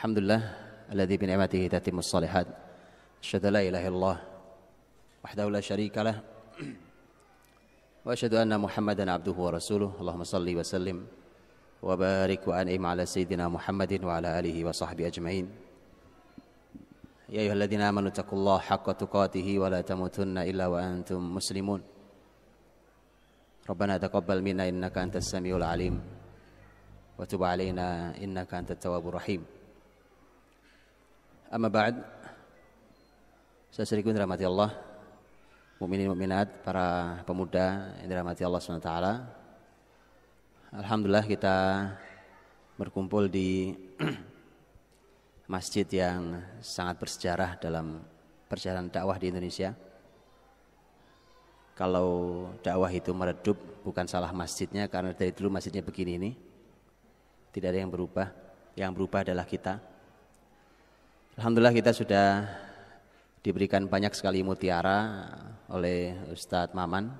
Alhamdulillah alladzi bi ni'matihi tatimmus shalihat. Asyhadu la ilaha illallah wahdahu la syarika lah. Wa asyhadu anna Muhammadan abduhu wa rasuluh. Allahumma shalli wa sallim wa barik wa an'im ala sayyidina Muhammadin wa ala alihi wa sahbihi ajmain. Ya ayyuhalladzina amanu taqullaha haqqa tuqatih wa la tamutunna illa wa antum muslimun. Rabbana taqabbal minna innaka antas samiul alim wa tub alaina innaka antat tawwabur rahim. Amma ba'd. Saudaraku yang dirahmati Allah, mukminin mukminat, para pemuda yang dirahmati Allah SWT. Alhamdulillah kita berkumpul di masjid yang sangat bersejarah dalam perjalanan dakwah di Indonesia. Kalau dakwah itu meredup, bukan salah masjidnya, karena dari dulu masjidnya begini ini. Tidak ada yang berubah. Yang berubah adalah kita. Alhamdulillah kita sudah diberikan banyak sekali mutiara oleh Ustadz Maman.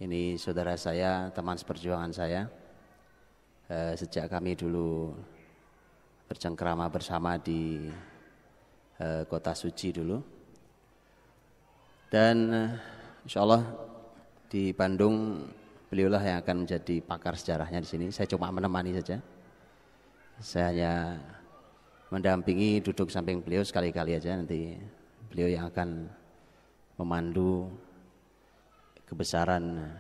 Ini saudara saya, teman seperjuangan saya. Sejak kami dulu bercengkrama bersama di Kota Suci dulu. Dan insya Allah di Bandung beliaulah yang akan menjadi pakar sejarahnya di sini. Saya cuma menemani saja. Saya hanya mendampingi, duduk samping beliau sekali-kali aja, nanti beliau yang akan memandu kebesaran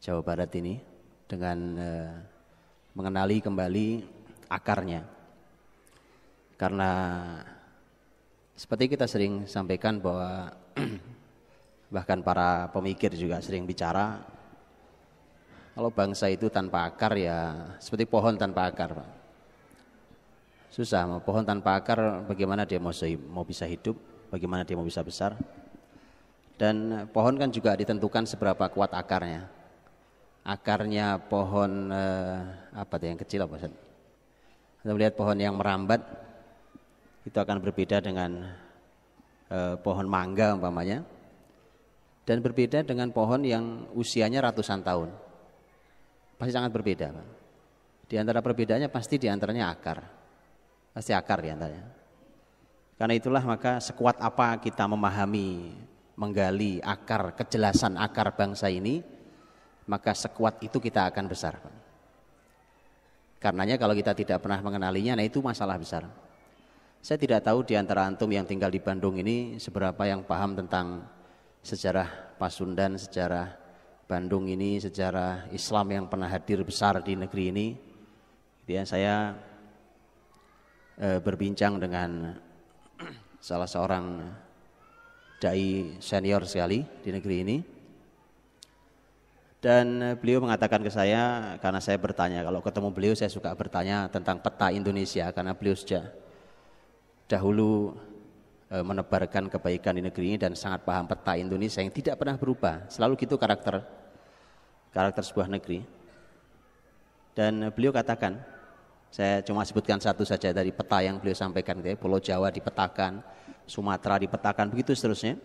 Jawa Barat ini dengan mengenali kembali akarnya. Karena seperti kita sering sampaikan bahwa bahkan para pemikir juga sering bicara, kalau bangsa itu tanpa akar ya seperti pohon tanpa akar, Pak. Susah, pohon tanpa akar bagaimana dia mau bisa hidup, bagaimana dia mau bisa besar. Dan pohon kan juga ditentukan seberapa kuat akarnya. Akarnya pohon apa yang kecil apa Ustaz? Kita melihat pohon yang merambat itu akan berbeda dengan pohon mangga umpamanya. Dan berbeda dengan pohon yang usianya ratusan tahun. Pasti sangat berbeda, Pak. Di antara perbedaannya pasti di antaranya akar. Pasti akar di antaranya. Karena itulah maka sekuat apa kita memahami, menggali akar, kejelasan akar bangsa ini, maka sekuat itu kita akan besar. Karenanya kalau kita tidak pernah mengenalinya, nah itu masalah besar. Saya tidak tahu di antara antum yang tinggal di Bandung ini seberapa yang paham tentang sejarah Pasundan, sejarah Bandung ini, sejarah Islam yang pernah hadir besar di negeri ini. Ya, saya berbincang dengan salah seorang dai senior sekali di negeri ini, dan beliau mengatakan ke saya, karena saya bertanya, kalau ketemu beliau saya suka bertanya tentang peta Indonesia, karena beliau sejak dahulu menebarkan kebaikan di negeri ini dan sangat paham peta Indonesia yang tidak pernah berubah, selalu gitu karakter sebuah negeri. Dan beliau katakan, saya cuma sebutkan satu saja dari peta yang beliau sampaikan, Pulau Jawa dipetakan, Sumatera dipetakan, begitu seterusnya.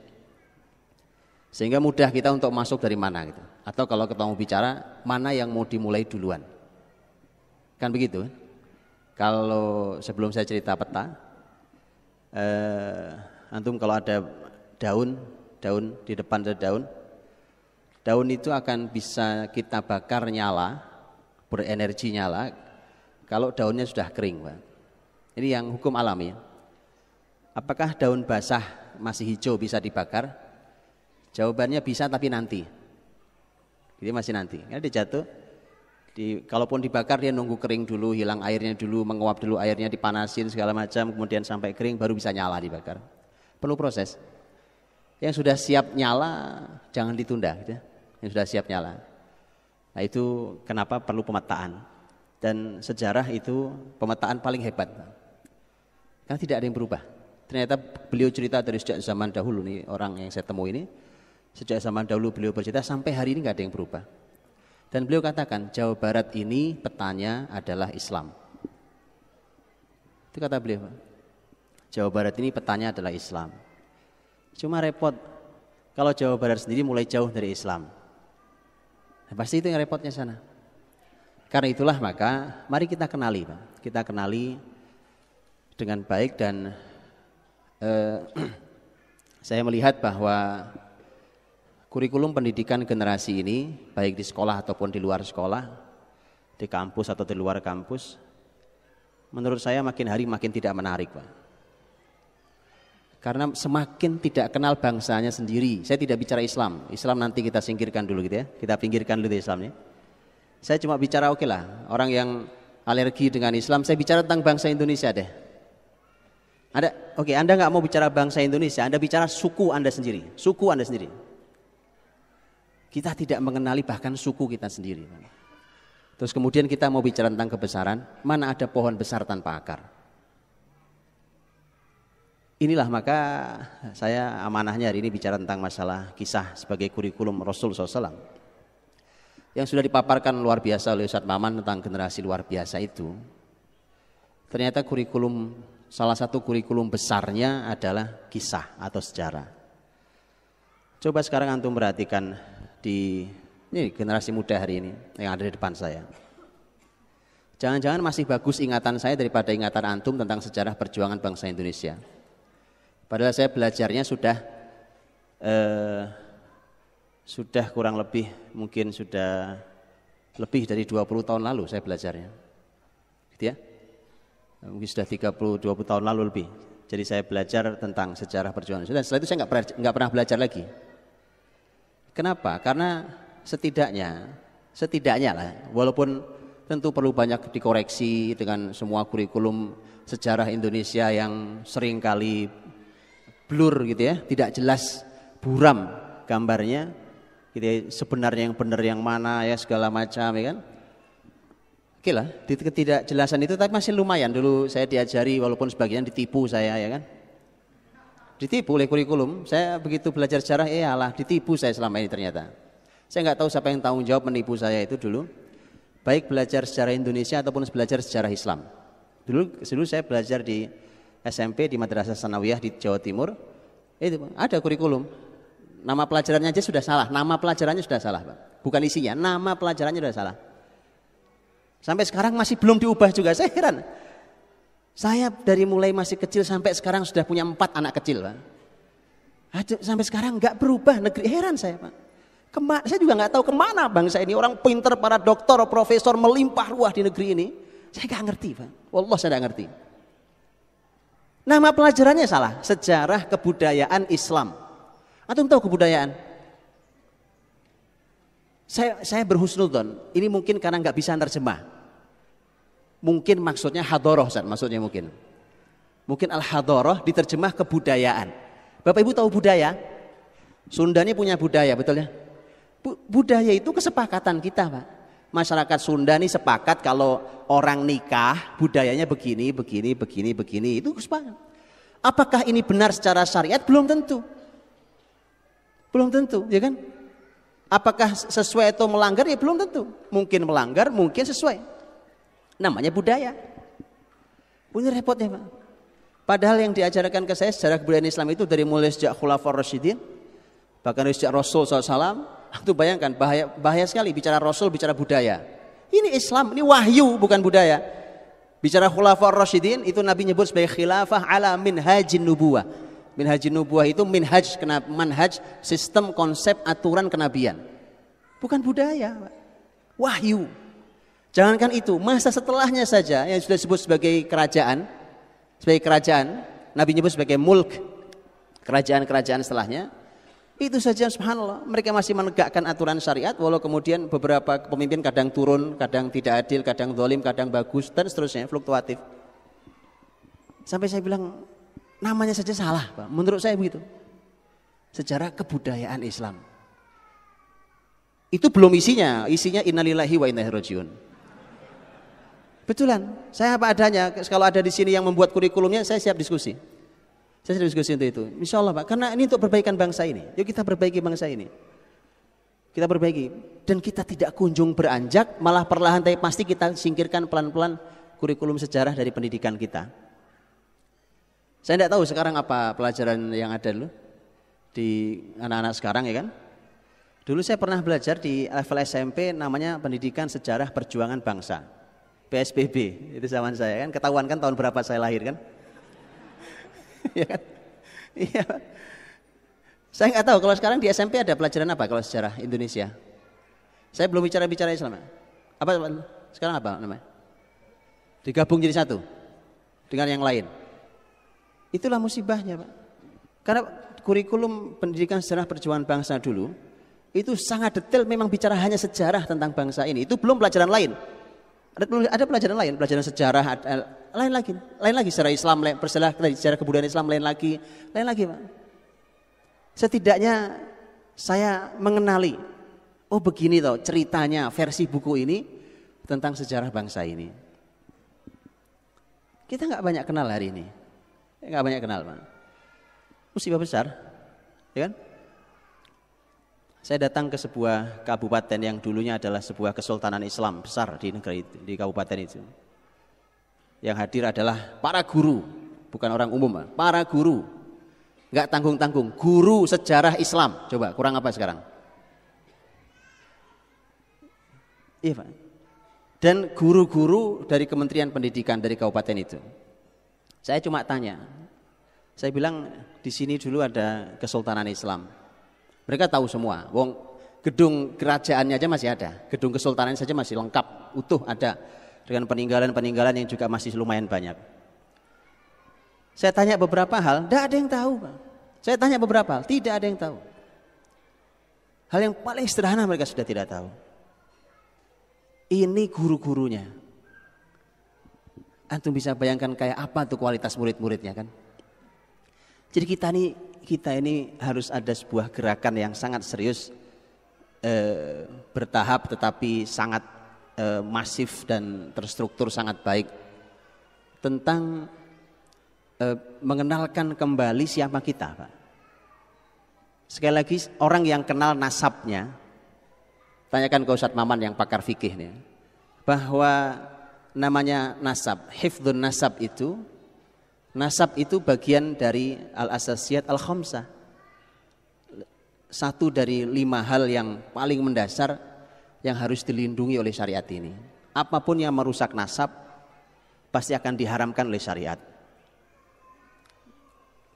Sehingga mudah kita untuk masuk dari mana gitu. Atau kalau kita mau bicara, mana yang mau dimulai duluan. Kan begitu. Kalau sebelum saya cerita peta, antum kalau ada daun di depan ada daun itu akan bisa kita bakar nyala, berenergi nyala, kalau daunnya sudah kering, Pak. Ini yang hukum alami. Apakah daun basah masih hijau bisa dibakar? Jawabannya bisa, tapi nanti. Jadi masih nanti. Karena dia jatuh. Kalaupun dibakar dia nunggu kering dulu, hilang airnya dulu, menguap dulu airnya, dipanasin segala macam, kemudian sampai kering baru bisa nyala dibakar. Perlu proses. Yang sudah siap nyala jangan ditunda, gitu. Yang sudah siap nyala. Nah itu kenapa perlu pemetaan. Dan sejarah itu pemetaan paling hebat. Karena tidak ada yang berubah. Ternyata beliau cerita dari sejak zaman dahulu nih, orang yang saya temui ini, sejak zaman dahulu beliau bercerita sampai hari ini nggak ada yang berubah. Dan beliau katakan Jawa Barat ini petanya adalah Islam. Itu kata beliau. Jawa Barat ini petanya adalah Islam. Cuma repot kalau Jawa Barat sendiri mulai jauh dari Islam. Nah, pasti itu yang repotnya sana. Karena itulah maka mari kita kenali, Pak. Kita kenali dengan baik dan saya melihat bahwa kurikulum pendidikan generasi ini baik di sekolah ataupun di luar sekolah, di kampus atau di luar kampus, menurut saya makin hari makin tidak menarik, Pak. Karena semakin tidak kenal bangsanya sendiri. Saya tidak bicara Islam. Islam nanti kita singkirkan dulu gitu ya. Kita pinggirkan dulu Islamnya. Saya cuma bicara oke lah, orang yang alergi dengan Islam, saya bicara tentang bangsa Indonesia deh. Anda nggak mau bicara bangsa Indonesia, Anda bicara suku Anda sendiri, suku Anda sendiri. Kita tidak mengenali bahkan suku kita sendiri. Terus kemudian kita mau bicara tentang kebesaran, mana ada pohon besar tanpa akar. Inilah maka saya amanahnya hari ini bicara tentang masalah kisah sebagai kurikulum Rasul SAW. Yang sudah dipaparkan luar biasa oleh Ustadz Maman tentang generasi luar biasa itu. Ternyata kurikulum, salah satu kurikulum besarnya adalah kisah atau sejarah. Coba sekarang antum perhatikan di ini generasi muda hari ini yang ada di depan saya. Jangan-jangan masih bagus ingatan saya daripada ingatan antum tentang sejarah perjuangan bangsa Indonesia. Padahal saya belajarnya sudah kurang lebih, mungkin sudah lebih dari 20 tahun lalu saya belajarnya. Gitu ya? Mungkin sudah 20 tahun lalu lebih. Jadi saya belajar tentang sejarah perjuangan. Setelah itu saya nggak pernah belajar lagi. Kenapa? Karena setidaknya lah, walaupun tentu perlu banyak dikoreksi dengan semua kurikulum sejarah Indonesia yang seringkali blur gitu ya, tidak jelas, buram gambarnya, gitu ya, sebenarnya yang benar yang mana ya segala macam ya kan. Oke lah, di ketidakjelasan itu tapi masih lumayan. Dulu saya diajari walaupun sebagian ditipu saya ya kan. Ditipu oleh kurikulum. Saya begitu belajar sejarah, alah ditipu saya selama ini ternyata. Saya nggak tahu siapa yang tanggung jawab menipu saya itu dulu. Baik belajar sejarah Indonesia ataupun belajar sejarah Islam. Dulu saya belajar di SMP di Madrasah Sanawiyah di Jawa Timur. Itu ada kurikulum. Nama pelajarannya aja sudah salah. Nama pelajarannya sudah salah, Pak. Bukan isinya, nama pelajarannya sudah salah. Sampai sekarang masih belum diubah juga. Saya heran. Saya dari mulai masih kecil sampai sekarang sudah punya 4 anak kecil, Pak. Sampai sekarang nggak berubah negeri. Heran saya, Pak. Saya juga nggak tahu kemana bangsa ini. Orang pinter, para doktor, profesor melimpah ruah di negeri ini. Saya nggak ngerti, Pak. Wallah saya nggak ngerti. Nama pelajarannya salah. Sejarah kebudayaan Islam. Antum tahu kebudayaan? Saya berhusnudzon. Ini mungkin karena nggak bisa terjemah. Mungkin maksudnya hadoroh, maksudnya mungkin al-hadoroh diterjemah kebudayaan. Bapak Ibu tahu budaya? Sunda ini punya budaya, betul ya? Budaya itu kesepakatan kita, Pak. Masyarakat Sunda ini sepakat kalau orang nikah budayanya begini, itu kesepakatan. Apakah ini benar secara syariat? Belum tentu, ya kan? Apakah sesuai atau melanggar? Ya belum tentu. Mungkin melanggar, mungkin sesuai. Namanya budaya. Punya repotnya, Pak. Padahal yang diajarkan ke saya sejarah kebudayaan Islam itu dari mulai sejak Khulafaur Rasyidin, bahkan sejak Rasul SAW. Itu bayangkan bahaya sekali bicara Rasul, bicara budaya. Ini Islam, ini wahyu bukan budaya. Bicara Khulafaur Rasyidin itu Nabi nyebut sebagai khilafah ala minhajin nubuwah. Minhajin nubuwah itu manhaj, sistem, konsep, aturan kenabian. Bukan budaya, Pak. Wahyu. Jangankan itu, masa setelahnya saja yang sudah disebut sebagai kerajaan, Nabi nyebut sebagai mulk, kerajaan-kerajaan setelahnya, itu saja subhanallah, mereka masih menegakkan aturan syariat, walau kemudian beberapa pemimpin kadang turun, kadang tidak adil, kadang zalim, kadang bagus, dan seterusnya, fluktuatif. Sampai saya bilang, namanya saja salah, Pak. Menurut saya begitu. Sejarah kebudayaan Islam. Itu belum isinya innalillahi wa inna ilaihi rajiun. Betulan, saya apa adanya. Kalau ada di sini yang membuat kurikulumnya, saya siap diskusi. Saya siap diskusi untuk itu. Insya Allah, Pak. Karena ini untuk perbaikan bangsa ini. Yuk kita perbaiki bangsa ini. Kita perbaiki. Dan kita tidak kunjung beranjak, malah perlahan tapi pasti kita singkirkan pelan-pelan kurikulum sejarah dari pendidikan kita. Saya tidak tahu sekarang apa pelajaran yang ada dulu di anak-anak sekarang ya kan. Dulu saya pernah belajar di level SMP namanya pendidikan sejarah perjuangan bangsa. PSBB, itu zaman saya kan, ketahuan kan tahun berapa saya lahir kan. Ya kan? Iya. Saya nggak tahu kalau sekarang di SMP ada pelajaran apa kalau sejarah Indonesia. Saya belum bicara Islam. Apa sekarang apa namanya? Digabung jadi satu dengan yang lain. Itulah musibahnya, Pak. Karena kurikulum pendidikan sejarah perjuangan bangsa dulu itu sangat detail, memang bicara hanya sejarah tentang bangsa ini. Itu belum pelajaran lain. Ada pelajaran lain, pelajaran sejarah lain lagi sejarah Islam, sejarah kebudayaan Islam lain lagi, Pak. Setidaknya saya mengenali, oh begini toh ceritanya versi buku ini tentang sejarah bangsa ini. Kita nggak banyak kenal hari ini, nggak banyak kenal, Pak. Musibah besar, ya kan? Saya datang ke sebuah kabupaten yang dulunya adalah sebuah kesultanan Islam besar di negeri itu, di kabupaten itu. Yang hadir adalah para guru, bukan orang umum, Pak. Para guru. Enggak tanggung-tanggung, guru sejarah Islam. Coba kurang apa sekarang? Iya, Pak. Dan guru-guru dari Kementerian Pendidikan dari kabupaten itu. Saya cuma tanya. Saya bilang di sini dulu ada Kesultanan Islam. Mereka tahu semua. Wong gedung kerajaannya aja masih ada. Gedung kesultanan saja masih lengkap, utuh ada dengan peninggalan-peninggalan yang juga masih lumayan banyak. Saya tanya beberapa hal, tidak ada yang tahu, Pak. Saya tanya beberapa hal, tidak ada yang tahu. Hal yang paling sederhana mereka sudah tidak tahu. Ini guru-gurunya. Antum bisa bayangkan kayak apa tuh kualitas murid-muridnya kan? Jadi kita ini harus ada sebuah gerakan yang sangat serius, bertahap tetapi sangat masif dan terstruktur sangat baik tentang mengenalkan kembali siapa kita, Pak. Sekali lagi orang yang kenal nasabnya, tanyakan ke Ustadz Maman yang pakar fikih nih, bahwa namanya nasab, hifdzun nasab itu bagian dari al-asasiyat al-khamsah. Satu dari 5 hal yang paling mendasar yang harus dilindungi oleh syariat ini. Apapun yang merusak nasab pasti akan diharamkan oleh syariat.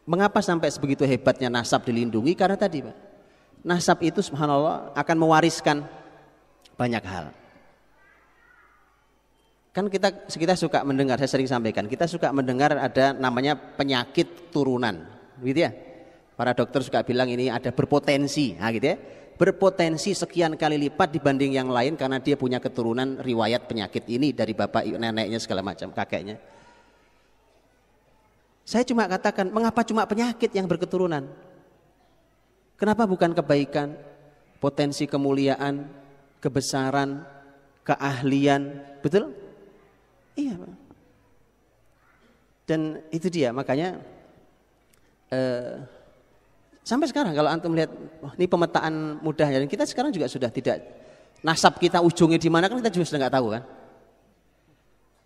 Mengapa sampai sebegitu hebatnya nasab dilindungi? Karena tadi, Pak, nasab itu subhanallah akan mewariskan banyak hal. Kan kita suka mendengar, saya sering sampaikan, kita suka mendengar ada namanya penyakit turunan, gitu ya. Para dokter suka bilang ini ada berpotensi, nah gitu ya. Berpotensi sekian kali lipat dibanding yang lain karena dia punya keturunan riwayat penyakit ini dari bapak, neneknya segala macam, kakeknya. Saya cuma katakan, mengapa cuma penyakit yang berketurunan? Kenapa bukan kebaikan, potensi kemuliaan, kebesaran, keahlian, betul? Iya, Pak. Dan itu dia, makanya sampai sekarang kalau antum lihat, ini pemetaan mudahnya, dan kita sekarang juga sudah tidak, nasab kita ujungnya di mana kan kita juga sudah nggak tahu kan?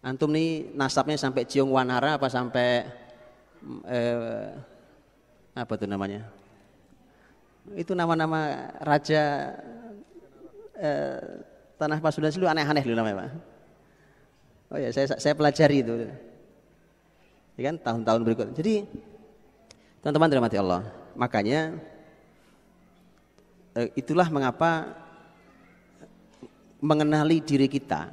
Antum nih nasabnya sampai Ciong Wanara apa sampai apa tuh namanya? Itu nama-nama raja tanah Pasundan dulu aneh-aneh dulu namanya, Pak. Oh ya, saya pelajari itu. Ya kan tahun-tahun berikut. Jadi teman-teman dirahmati Allah, makanya itulah mengapa mengenali diri kita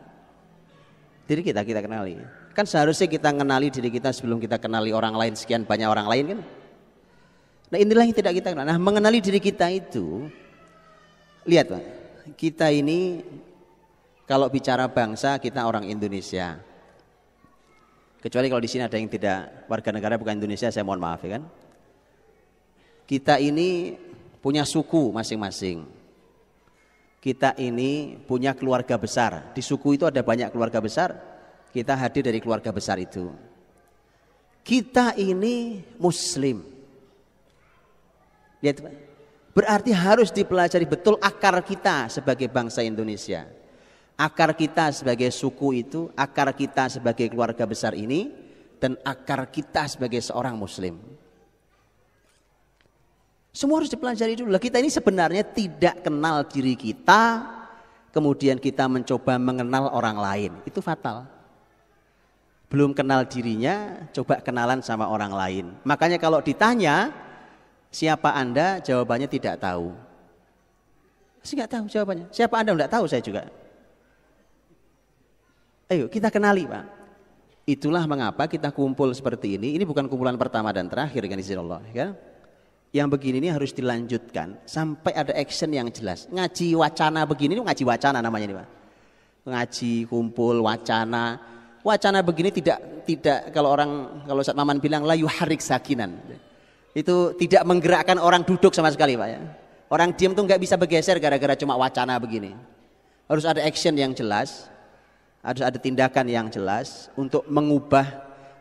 kenali. Kan seharusnya kita kenali diri kita sebelum kita kenali orang lain, sekian banyak orang lain kan. Nah inilah yang tidak kita kenal. Nah mengenali diri kita itu, lihat Pak, kita ini kalau bicara bangsa kita orang Indonesia. Kecuali kalau di sini ada yang tidak warga negara bukan Indonesia, saya mohon maaf ya kan. Kita ini punya suku masing-masing. Kita ini punya keluarga besar. Di suku itu ada banyak keluarga besar. Kita hadir dari keluarga besar itu. Kita ini Muslim. Lihat, berarti harus dipelajari betul akar kita sebagai bangsa Indonesia. Akar kita sebagai suku itu, akar kita sebagai keluarga besar ini, dan akar kita sebagai seorang Muslim. Semua harus dipelajari dulu. Kita ini sebenarnya tidak kenal diri kita, kemudian kita mencoba mengenal orang lain. Itu fatal. belum kenal dirinya, coba kenalan sama orang lain. Makanya kalau ditanya, siapa Anda? Jawabannya tidak tahu. Saya nggak tahu jawabannya. Siapa Anda? Nggak tahu saya juga. Ayo kita kenali Pak. Itulah mengapa kita kumpul seperti ini. Ini bukan kumpulan pertama dan terakhir kan izin Allah. Ya? Yang begini ini harus dilanjutkan sampai ada action yang jelas. Ngaji wacana begini, ngaji wacana namanya ini Pak. Ngaji, kumpul, wacana. Wacana begini tidak kalau Ustaz Maman bilang la yuharrik sakinan. Itu tidak menggerakkan orang duduk sama sekali Pak ya. Orang diam tuh nggak bisa bergeser gara-gara cuma wacana begini. Harus ada action yang jelas, harus ada tindakan yang jelas untuk mengubah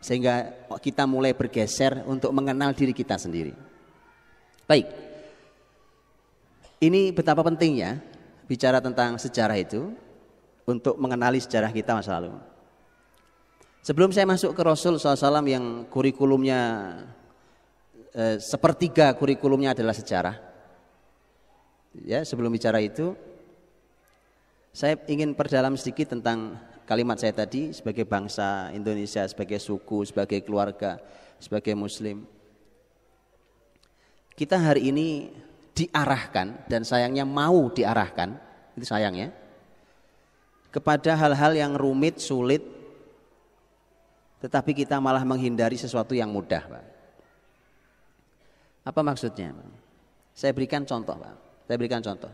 sehingga kita mulai bergeser untuk mengenal diri kita sendiri. Baik, ini betapa pentingnya bicara tentang sejarah itu untuk mengenali sejarah kita masa lalu. Sebelum saya masuk ke Rasul SAW yang kurikulumnya sepertiga kurikulumnya adalah sejarah. Ya, sebelum bicara itu, saya ingin perdalam sedikit tentang kalimat saya tadi sebagai bangsa Indonesia, sebagai suku, sebagai keluarga, sebagai Muslim. Kita hari ini diarahkan dan sayangnya mau diarahkan, itu sayangnya, kepada hal-hal yang rumit, sulit, tetapi kita malah menghindari sesuatu yang mudah Pak. Apa maksudnya? Saya berikan contoh Pak. Saya berikan contoh.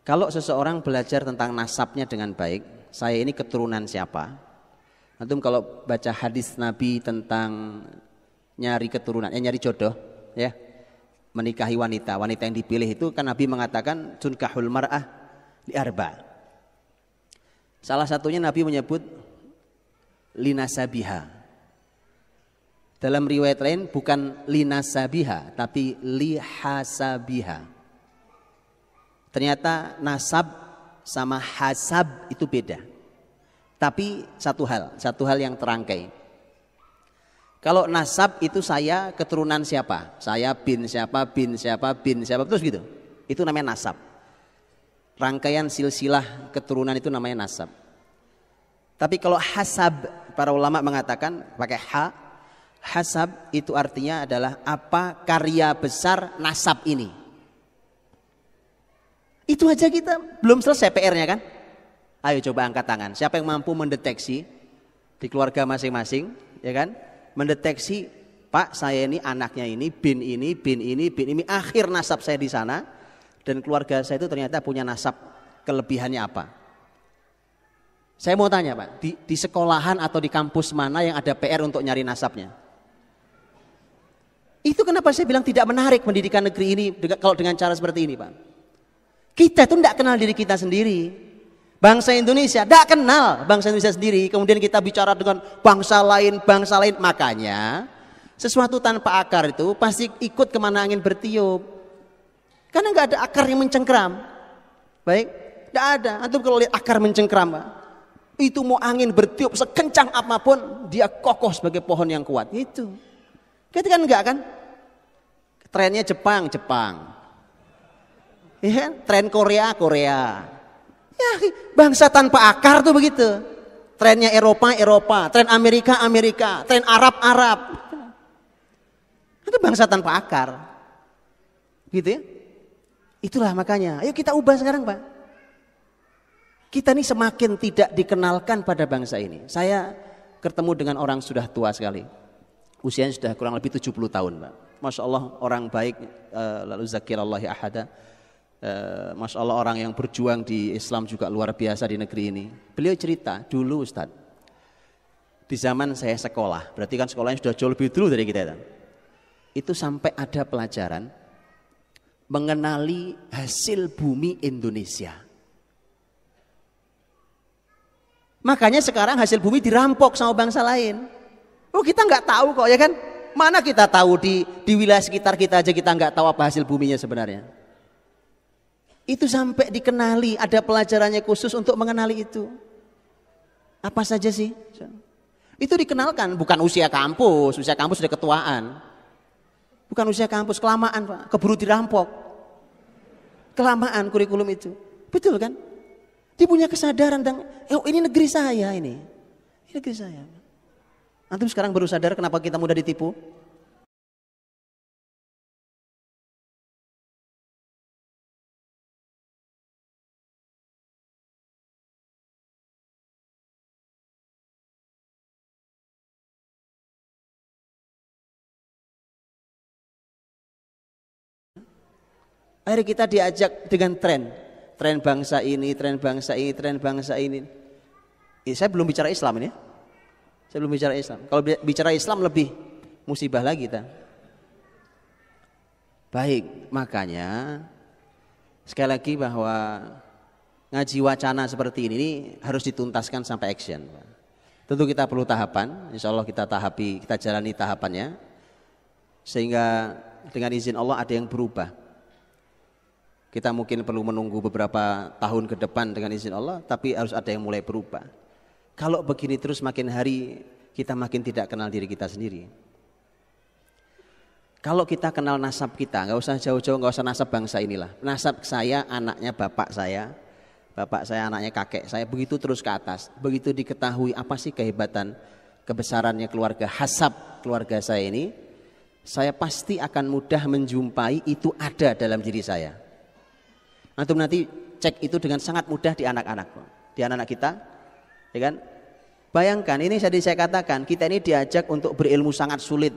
Kalau seseorang belajar tentang nasabnya dengan baik, saya ini keturunan siapa? Antum kalau baca hadis Nabi tentang nyari keturunan, nyari jodoh, ya, menikahi wanita yang dipilih itu kan Nabi mengatakan tunkahul mar'ah li arba. Salah satunya Nabi menyebut linasabiha. Dalam riwayat lain bukan linasabiha tapi lihasabiha. Ternyata nasab sama hasab itu beda. Tapi satu hal yang terangkai. Kalau nasab itu saya keturunan siapa? Saya bin siapa, terus gitu. Itu namanya nasab. Rangkaian silsilah keturunan itu namanya nasab. Tapi kalau hasab, para ulama mengatakan pakai hasab itu artinya adalah apa karya besar nasab ini. Itu aja kita belum selesai PR-nya kan? Ayo coba angkat tangan. Siapa yang mampu mendeteksi di keluarga masing-masing, ya kan? Mendeteksi, Pak saya ini anaknya ini, bin ini, akhir nasab saya di sana dan keluarga saya itu ternyata punya nasab kelebihannya apa? Saya mau tanya Pak, di sekolahan atau di kampus mana yang ada PR untuk nyari nasabnya? Itu kenapa saya bilang tidak menarik pendidikan negeri ini kalau dengan cara seperti ini Pak. Kita tuh tidak kenal diri kita sendiri. Bangsa Indonesia tidak kenal bangsa Indonesia sendiri. Kemudian kita bicara dengan bangsa lain. Makanya sesuatu tanpa akar itu pasti ikut kemana angin bertiup. Karena nggak ada akar yang mencengkram. Baik, tidak ada. Antum kalau lihat akar mencengkram Pak, itu mau angin bertiup sekencang apapun dia kokoh sebagai pohon yang kuat. Itu. Kita kan enggak kan? Trennya Jepang. Ya, tren Korea. Ya, bangsa tanpa akar tuh begitu. Trennya Eropa, tren Amerika, tren Arab. Itu bangsa tanpa akar. Gitu ya. Itulah makanya, ayo kita ubah sekarang Pak. Kita ini semakin tidak dikenalkan pada bangsa ini. Saya ketemu dengan orang sudah tua sekali. Usianya sudah kurang lebih 70 tahun Pak. Masya Allah orang baik, lalu zakirallahi ahada. Masya Allah orang yang berjuang di Islam juga luar biasa di negeri ini. Beliau cerita dulu Ustadz, di zaman saya sekolah, berarti kan sekolahnya sudah jauh lebih dulu dari kita. Itu sampai ada pelajaran mengenali hasil bumi Indonesia. Makanya sekarang hasil bumi dirampok sama bangsa lain. Oh kita nggak tahu kok ya kan? Mana kita tahu di wilayah sekitar kita aja kita nggak tahu apa hasil buminya sebenarnya. Itu sampai dikenali, ada pelajarannya khusus untuk mengenali itu. Apa saja sih? Itu dikenalkan, bukan usia kampus sudah ketuaan. Bukan usia kampus, kelamaan Pak, keburu dirampok. Kelamaan kurikulum itu. Betul kan? Dia punya kesadaran tentang, ini negeri saya ini. Ini negeri saya. Antum sekarang baru sadar kenapa kita mudah ditipu? Akhirnya kita diajak dengan tren bangsa ini, tren bangsa ini, tren bangsa ini. Saya belum bicara Islam ini. Saya belum bicara Islam. Kalau bicara Islam lebih musibah lagi kita. Baik, makanya sekali lagi bahwa ngaji wacana seperti ini harus dituntaskan sampai action. Tentu kita perlu tahapan, insya Allah kita tahapi, kita jalani tahapannya, sehingga dengan izin Allah ada yang berubah. Kita mungkin perlu menunggu beberapa tahun ke depan dengan izin Allah, tapi harus ada yang mulai berubah. Kalau begini terus makin hari kita makin tidak kenal diri kita sendiri. Kalau kita kenal nasab kita, nggak usah jauh-jauh, nggak usah nasab bangsa inilah. Nasab saya anaknya bapak saya anaknya kakek saya, begitu terus ke atas. Begitu diketahui apa sih kehebatan, kebesarannya keluarga, hasab keluarga saya ini, saya pasti akan mudah menjumpai itu ada dalam diri saya. Antum nanti cek itu dengan sangat mudah di anak-anak kita, ya kan? Bayangkan ini saya katakan kita ini diajak untuk berilmu sangat sulit,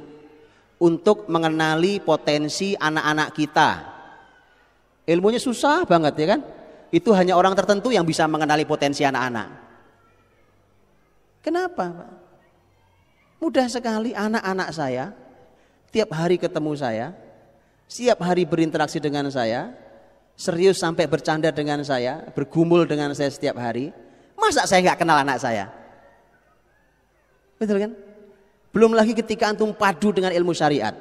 untuk mengenali potensi anak-anak kita. Ilmunya susah banget ya kan? Itu hanya orang tertentu yang bisa mengenali potensi anak-anak. Kenapa, Pak? Mudah sekali anak-anak saya tiap hari ketemu saya, setiap hari berinteraksi dengan saya, serius sampai bercanda dengan saya, bergumul dengan saya setiap hari. Masa saya nggak kenal anak saya? Betul kan? Belum lagi ketika antum padu dengan ilmu syariat,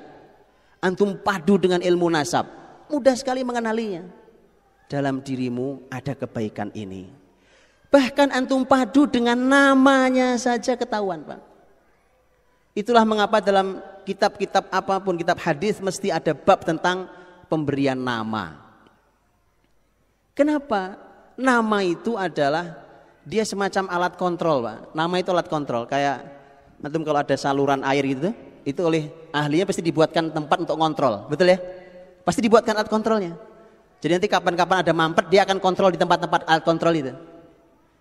antum padu dengan ilmu nasab, mudah sekali mengenalinya. Dalam dirimu ada kebaikan ini. Bahkan antum padu dengan namanya saja ketahuan, Pak. Itulah mengapa dalam kitab-kitab apapun, kitab hadis mesti ada bab tentang pemberian nama. Kenapa? Nama itu adalah dia semacam alat kontrol, Pak. Nama itu alat kontrol. Kayak antum kalau ada saluran air gitu, itu oleh ahlinya pasti dibuatkan tempat untuk kontrol, betul ya? Pasti dibuatkan alat kontrolnya. Jadi nanti kapan-kapan ada mampet, dia akan kontrol di tempat-tempat alat kontrol itu.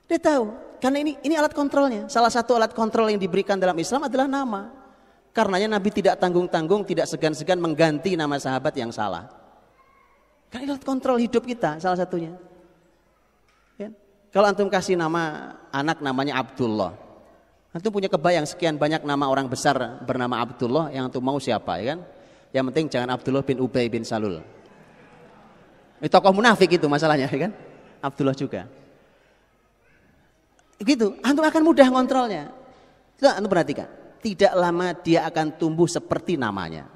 Dia tahu, karena ini alat kontrolnya. Salah satu alat kontrol yang diberikan dalam Islam adalah nama. Karenanya Nabi tidak tanggung-tanggung, tidak segan-segan mengganti nama sahabat yang salah. Karena alat kontrol hidup kita salah satunya. Ya? Kalau antum kasih nama anak namanya Abdullah, antum punya kebayang sekian banyak nama orang besar bernama Abdullah, yang antum mau siapa, ya kan? Yang penting jangan Abdullah bin Ubay bin Salul. Ini tokoh munafik itu masalahnya, ya kan? Abdullah juga. Gitu, antum akan mudah ngontrolnya. Coba antum perhatikan, tidak lama dia akan tumbuh seperti namanya.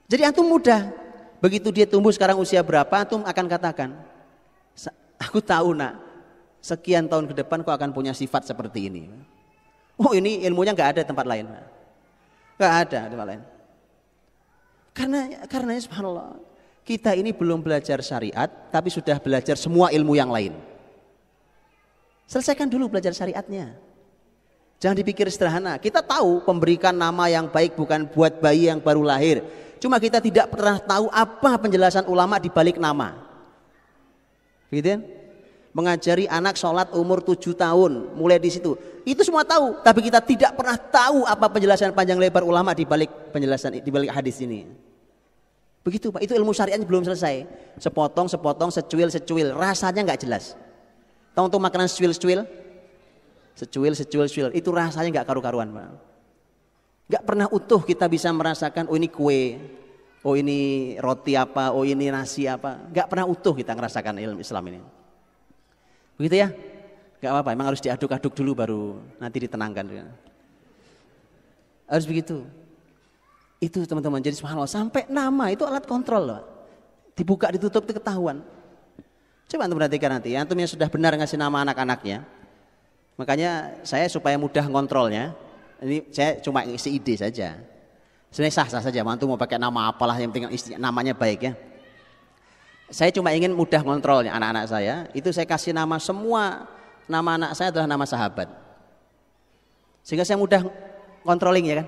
Jadi antum mudah, begitu dia tumbuh sekarang usia berapa, antum akan katakan, aku tahu nak, sekian tahun ke depan kau akan punya sifat seperti ini. Oh ini ilmunya nggak ada tempat lain, nggak ada tempat lain. Karena subhanallah. Kita ini belum belajar syariat, tapi sudah belajar semua ilmu yang lain. Selesaikan dulu belajar syariatnya. Jangan dipikir sederhana. Kita tahu pemberikan nama yang baik bukan buat bayi yang baru lahir. Cuma kita tidak pernah tahu apa penjelasan ulama di balik nama. Gitu kan? Mengajari anak sholat umur 7 tahun, mulai di situ. Itu semua tahu, tapi kita tidak pernah tahu apa penjelasan panjang lebar ulama di balik penjelasan di balik hadis ini. Begitu Pak, itu ilmu syariatnya belum selesai. Sepotong, secuil, rasanya nggak jelas. Tahu untuk makanan secuil, itu rasanya nggak karu-karuan Pak. Nggak pernah utuh kita bisa merasakan, oh ini kue, oh ini roti apa, oh ini nasi apa. Nggak pernah utuh kita ngerasakan ilmu Islam ini. Begitu ya? Nggak apa-apa, emang harus diaduk-aduk dulu baru nanti ditenangkan. Harus begitu. Itu teman-teman, jadi subhanallah, sampai nama itu alat kontrol loh. Dibuka ditutup itu ketahuan. Coba antum perhatikan nanti, antum yang sudah benar ngasih nama anak-anaknya. Makanya saya supaya mudah ngontrolnya, ini saya cuma isi ide saja. Sebenarnya sah-sah saja, antum mau pakai nama apalah yang penting namanya baik ya. Saya cuma ingin mudah ngontrolnya anak-anak saya, itu saya kasih nama semua, nama anak saya adalah nama sahabat. Sehingga saya mudah controlling ya kan.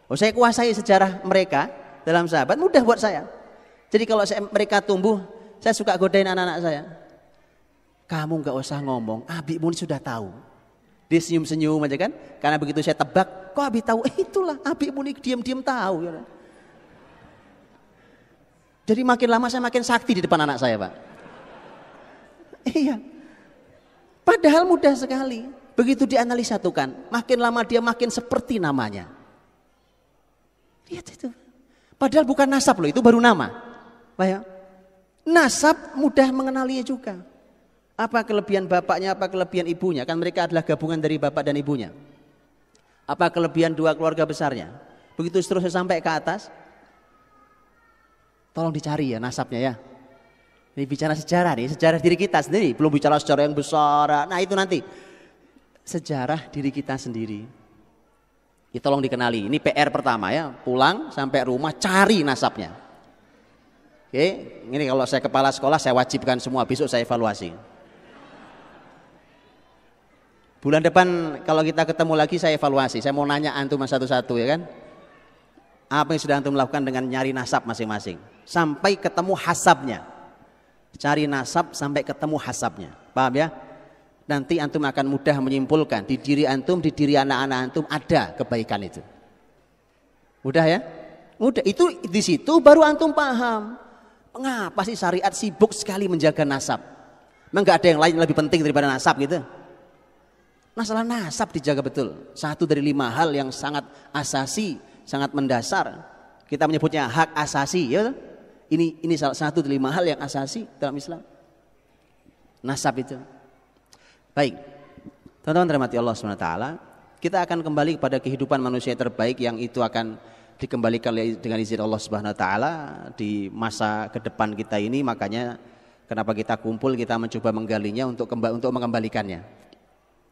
Oh, saya kuasai sejarah mereka dalam sahabat, mudah buat saya. Jadi kalau mereka tumbuh, saya suka godain anak-anak saya. Kamu nggak usah ngomong, Abi Muni sudah tahu. Dia senyum-senyum aja kan. Karena begitu saya tebak, kok Abi tahu? Itulah Abi Muni diam-diam tahu. Ya. Jadi makin lama saya makin sakti di depan anak saya, Pak. Iya. Padahal mudah sekali. Begitu dianalisa tuh kan, makin lama dia makin seperti namanya. Lihat itu. Padahal bukan nasab loh, itu baru nama. Pak ya. Nasab mudah mengenalinya juga. Apa kelebihan bapaknya, apa kelebihan ibunya. Kan mereka adalah gabungan dari bapak dan ibunya. Apa kelebihan dua keluarga besarnya. Begitu seterusnya sampai ke atas. Tolong dicari ya nasabnya ya. Ini bicara sejarah nih, sejarah diri kita sendiri. Belum bicara sejarah yang besar. Nah itu nanti. Sejarah diri kita sendiri. Ya, tolong dikenali. Ini PR pertama ya. Pulang sampai rumah cari nasabnya. Oke, ini kalau saya kepala sekolah saya wajibkan semua. Besok saya evaluasi. Bulan depan kalau kita ketemu lagi saya evaluasi. Saya mau nanya antum satu-satu ya kan. Apa yang sudah antum lakukan dengan nyari nasab masing-masing. Sampai ketemu hasabnya. Cari nasab sampai ketemu hasabnya. Paham ya? Nanti antum akan mudah menyimpulkan di diri antum, di diri anak-anak antum ada kebaikan itu. Mudah ya? Mudah. Itu di situ baru antum paham. Mengapa sih syariat sibuk sekali menjaga nasab? Memang nggak ada yang lain lebih penting daripada nasab gitu? Masalah nasab dijaga betul. Satu dari 5 hal yang sangat asasi, sangat mendasar. Kita menyebutnya hak asasi, ya. Ini salah satu dari 5 hal yang asasi dalam Islam. Nasab itu. Baik. Teman-teman rahmati Allah SWT, kita akan kembali kepada kehidupan manusia terbaik yang itu akan dikembalikan dengan izin Allah Subhanahu wa taala di masa ke depan kita ini. Makanya kenapa kita kumpul, kita mencoba menggalinya untuk mengembalikannya.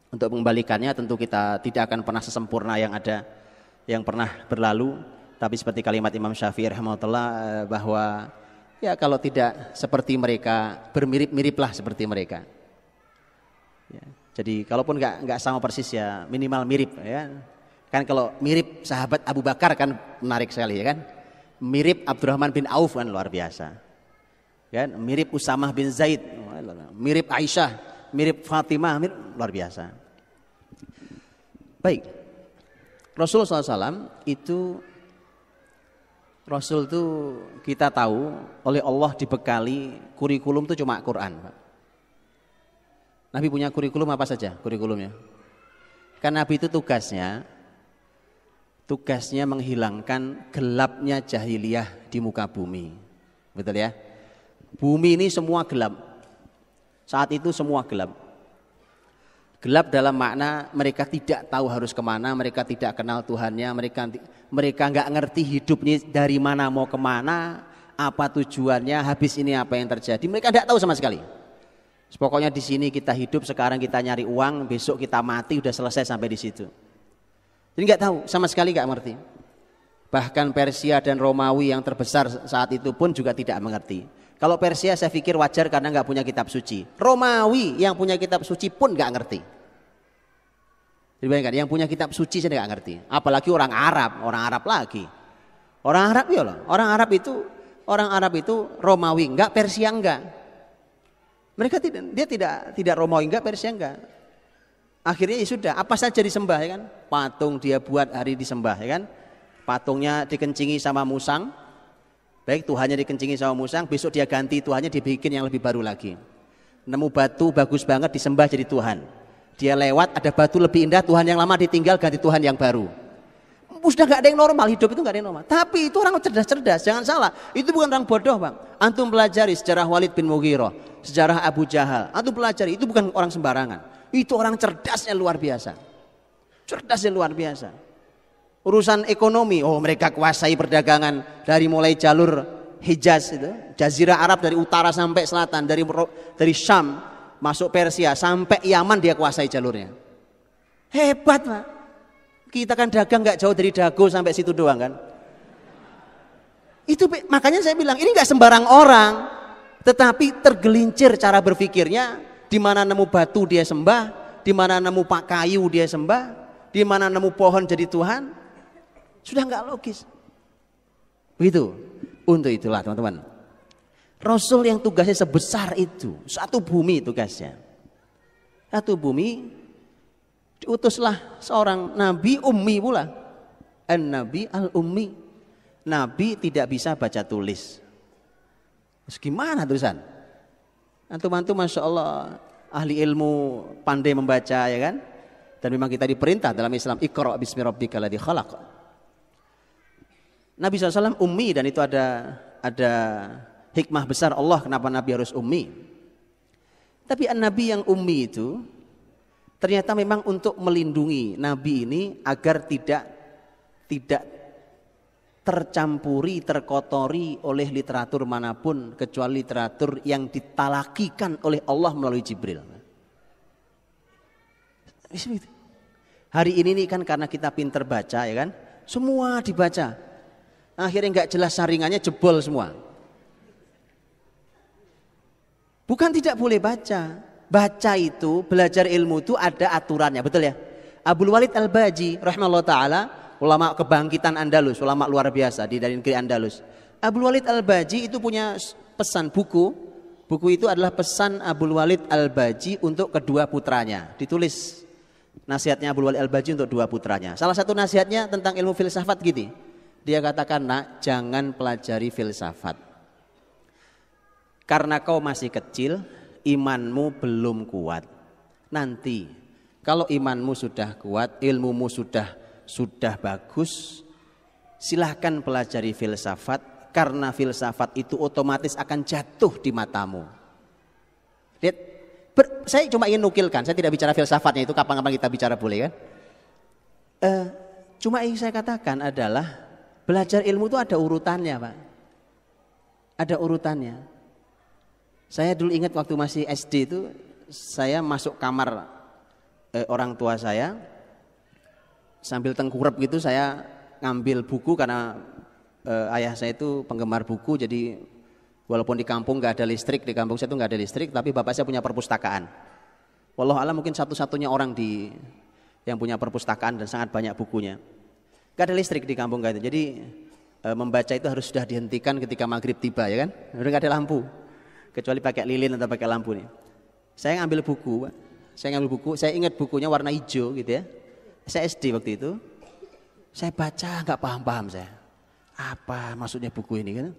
Untuk mengembalikannya tentu kita tidak akan pernah sesempurna yang ada yang pernah berlalu, tapi seperti kalimat Imam Syafi'i rahimahullah bahwa ya kalau tidak seperti mereka, bermirip-miriplah seperti mereka. Ya, jadi kalaupun nggak sama persis ya minimal mirip ya. Kan kalau mirip sahabat Abu Bakar kan menarik sekali ya kan. Mirip Abdurrahman bin Auf kan luar biasa. Kan mirip Usamah bin Zaid, mirip Aisyah, mirip Fatimah, mirip, luar biasa. Baik. Rasul SAW itu Rasul itu kita tahu oleh Allah dibekali kurikulum itu cuma Quran, Pak. Nabi punya kurikulum apa saja kurikulumnya? Kan Nabi itu tugasnya menghilangkan gelapnya jahiliyah di muka bumi. Betul ya? Bumi ini semua gelap. Saat itu semua gelap. Gelap dalam makna mereka tidak tahu harus kemana, mereka tidak kenal Tuhannya, mereka nggak ngerti hidupnya dari mana mau kemana, apa tujuannya, habis ini apa yang terjadi, mereka tidak tahu sama sekali. Pokoknya di sini kita hidup, sekarang kita nyari uang, besok kita mati, udah selesai sampai di situ. Jadi nggak tahu, sama sekali nggak mengerti. Bahkan Persia dan Romawi yang terbesar saat itu pun juga tidak mengerti. Kalau Persia saya pikir wajar karena nggak punya kitab suci. Romawi yang punya kitab suci pun nggak ngerti. Jadi bayangkan, yang punya kitab suci saya nggak ngerti. Apalagi orang Arab lagi. Orang Arab ya loh. Orang Arab itu Romawi enggak, Persia enggak. Mereka tidak Romawi enggak, Persia enggak. Akhirnya ya sudah, apa saja disembah ya kan? Patung dia buat hari disembah ya kan? Patungnya dikencingi sama musang. Baik, Tuhannya dikencingi sama musang, besok dia ganti Tuhannya, dibikin yang lebih baru lagi. Nemu batu bagus banget disembah jadi Tuhan. Dia lewat ada batu lebih indah, Tuhan yang lama ditinggal ganti Tuhan yang baru. Sudah nggak ada yang normal, hidup itu nggak ada yang normal. Tapi itu orang cerdas-cerdas, jangan salah. Itu bukan orang bodoh, Bang. Antum pelajari sejarah Walid bin Mughirah, sejarah Abu Jahal. Antum pelajari, itu bukan orang sembarangan. Itu orang cerdasnya luar biasa. Cerdasnya luar biasa. Urusan ekonomi, oh mereka kuasai perdagangan dari mulai jalur Hijaz itu, Jazirah Arab dari utara sampai selatan, dari Syam masuk Persia sampai Yaman dia kuasai jalurnya. Hebat, Pak. Kita kan dagang nggak jauh dari Dago sampai situ doang kan. Itu makanya saya bilang ini nggak sembarang orang, tetapi tergelincir cara berpikirnya. Di mana nemu batu dia sembah, di mana nemu kayu dia sembah, di mana nemu pohon jadi Tuhan, sudah nggak logis. Begitu. Untuk itulah teman-teman, Rasul yang tugasnya sebesar itu, satu bumi tugasnya. Satu bumi, diutuslah seorang nabi ummi pula. An-nabi al-ummi. Nabi tidak bisa baca tulis. Terus gimana tulisan? Antum-antum Masya Allah ahli ilmu, pandai membaca ya kan? Dan memang kita diperintah dalam Islam, Iqra bismi rabbikal ladzi khalaq. Nabi SAW ummi, dan itu ada hikmah besar Allah kenapa Nabi harus ummi. Tapi Nabi yang ummi itu ternyata memang untuk melindungi Nabi ini agar tidak tercampuri, terkotori oleh literatur manapun kecuali literatur yang ditalakikan oleh Allah melalui Jibril. Hari ini kan karena kita pinter baca ya kan, semua dibaca. Akhirnya nggak jelas saringannya, jebol semua. Bukan tidak boleh baca. Baca itu, belajar ilmu itu ada aturannya, betul ya? Abdul Walid Al-Baji rahimahullah ta'ala, ulama kebangkitan Andalus, ulama luar biasa dari negeri Andalus. Abdul Walid Al-Baji itu punya pesan buku. Buku itu adalah pesan Abdul Walid Al-Baji untuk kedua putranya. Ditulis nasihatnya Abdul Walid Al-Baji untuk dua putranya. Salah satu nasihatnya tentang ilmu filsafat gitu. Dia katakan, nak, jangan pelajari filsafat. Karena kau masih kecil, imanmu belum kuat. Nanti kalau imanmu sudah kuat, ilmumu sudah bagus, silahkan pelajari filsafat, karena filsafat itu otomatis akan jatuh di matamu. Lihat, saya cuma ingin nukilkan, saya tidak bicara filsafatnya, itu kapan-kapan kita bicara boleh kan? Cuma yang saya katakan adalah belajar ilmu itu ada urutannya, Pak. Ada urutannya. Saya dulu ingat waktu masih SD itu, saya masuk kamar orang tua saya, sambil tengkurap gitu saya ngambil buku karena ayah saya itu penggemar buku, jadi walaupun di kampung nggak ada listrik, di kampung saya itu nggak ada listrik, tapi bapak saya punya perpustakaan. Wallahualam mungkin satu-satunya orang yang punya perpustakaan dan sangat banyak bukunya. Gak ada listrik di kampung gak itu, jadi membaca itu harus sudah dihentikan ketika maghrib tiba ya kan, udah gak ada lampu, kecuali pakai lilin atau pakai lampu nih. Saya ngambil buku, saya ingat bukunya warna hijau gitu ya. Saya SD waktu itu, saya baca nggak paham saya, apa maksudnya buku ini kan?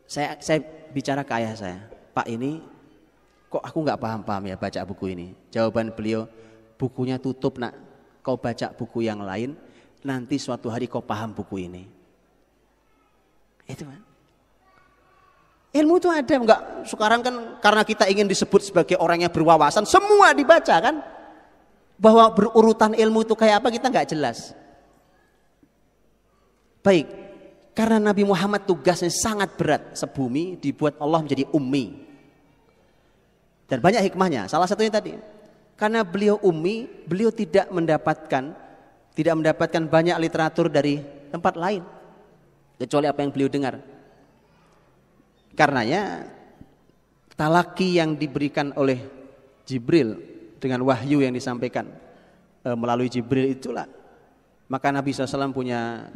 Saya bicara ke ayah saya, Pak, ini kok aku nggak paham ya baca buku ini. Jawaban beliau, bukunya tutup nak, kau baca buku yang lain, nanti suatu hari kau paham buku ini. Itu kan. Ilmu itu ada, enggak sekarang kan karena kita ingin disebut sebagai orang yang berwawasan, semua dibaca kan. Bahwa berurutan ilmu itu kayak apa kita enggak jelas. Baik, karena Nabi Muhammad tugasnya sangat berat, sebumi dibuat Allah menjadi ummi. Dan banyak hikmahnya, salah satunya tadi, karena beliau ummi, beliau tidak mendapatkan banyak literatur dari tempat lain kecuali apa yang beliau dengar. Karenanya talaki yang diberikan oleh Jibril dengan wahyu yang disampaikan melalui Jibril itulah, maka Nabi SAW punya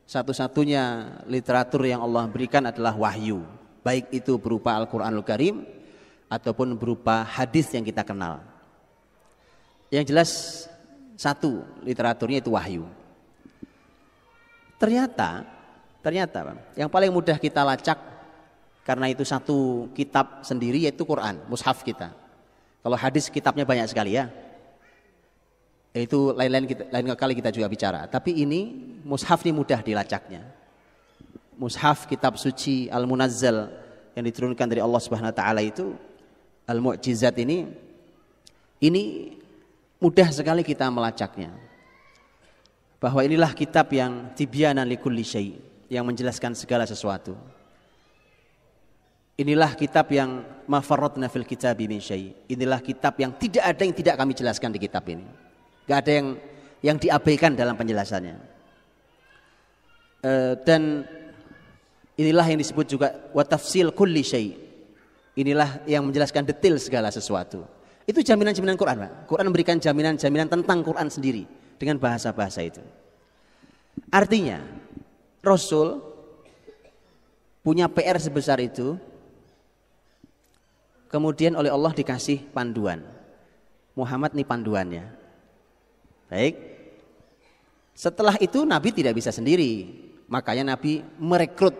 satu-satunya literatur yang Allah berikan adalah wahyu, baik itu berupa Al-Quranul Karim ataupun berupa hadis yang kita kenal. Yang jelas satu literaturnya itu wahyu. Ternyata yang paling mudah kita lacak, karena itu satu kitab sendiri, yaitu Quran, mushaf kita. Kalau hadis kitabnya banyak sekali ya, itu lain kali kita juga bicara. Tapi ini mushaf ini mudah dilacaknya. Mushaf kitab suci Al-Munazzal yang diturunkan dari Allah Subhanahu wa taala itu, Al-Mu'jizat ini mudah sekali kita melacaknya. Bahwa inilah kitab yang tibyanan likulli syai', yang menjelaskan segala sesuatu. Inilah kitab yang ma farratna fil kitabi min syai'. Inilah kitab yang tidak ada yang tidak kami jelaskan di kitab ini. Enggak ada yang diabaikan dalam penjelasannya. Dan inilah yang disebut juga wa tafsil kulli syai'. Inilah yang menjelaskan detail segala sesuatu. Itu jaminan-jaminan Quran, Pak. Quran memberikan jaminan-jaminan tentang Quran sendiri dengan bahasa-bahasa itu. Artinya, Rasul punya PR sebesar itu, kemudian oleh Allah dikasih panduan. Muhammad nih panduannya. Baik. Setelah itu Nabi tidak bisa sendiri, makanya Nabi merekrut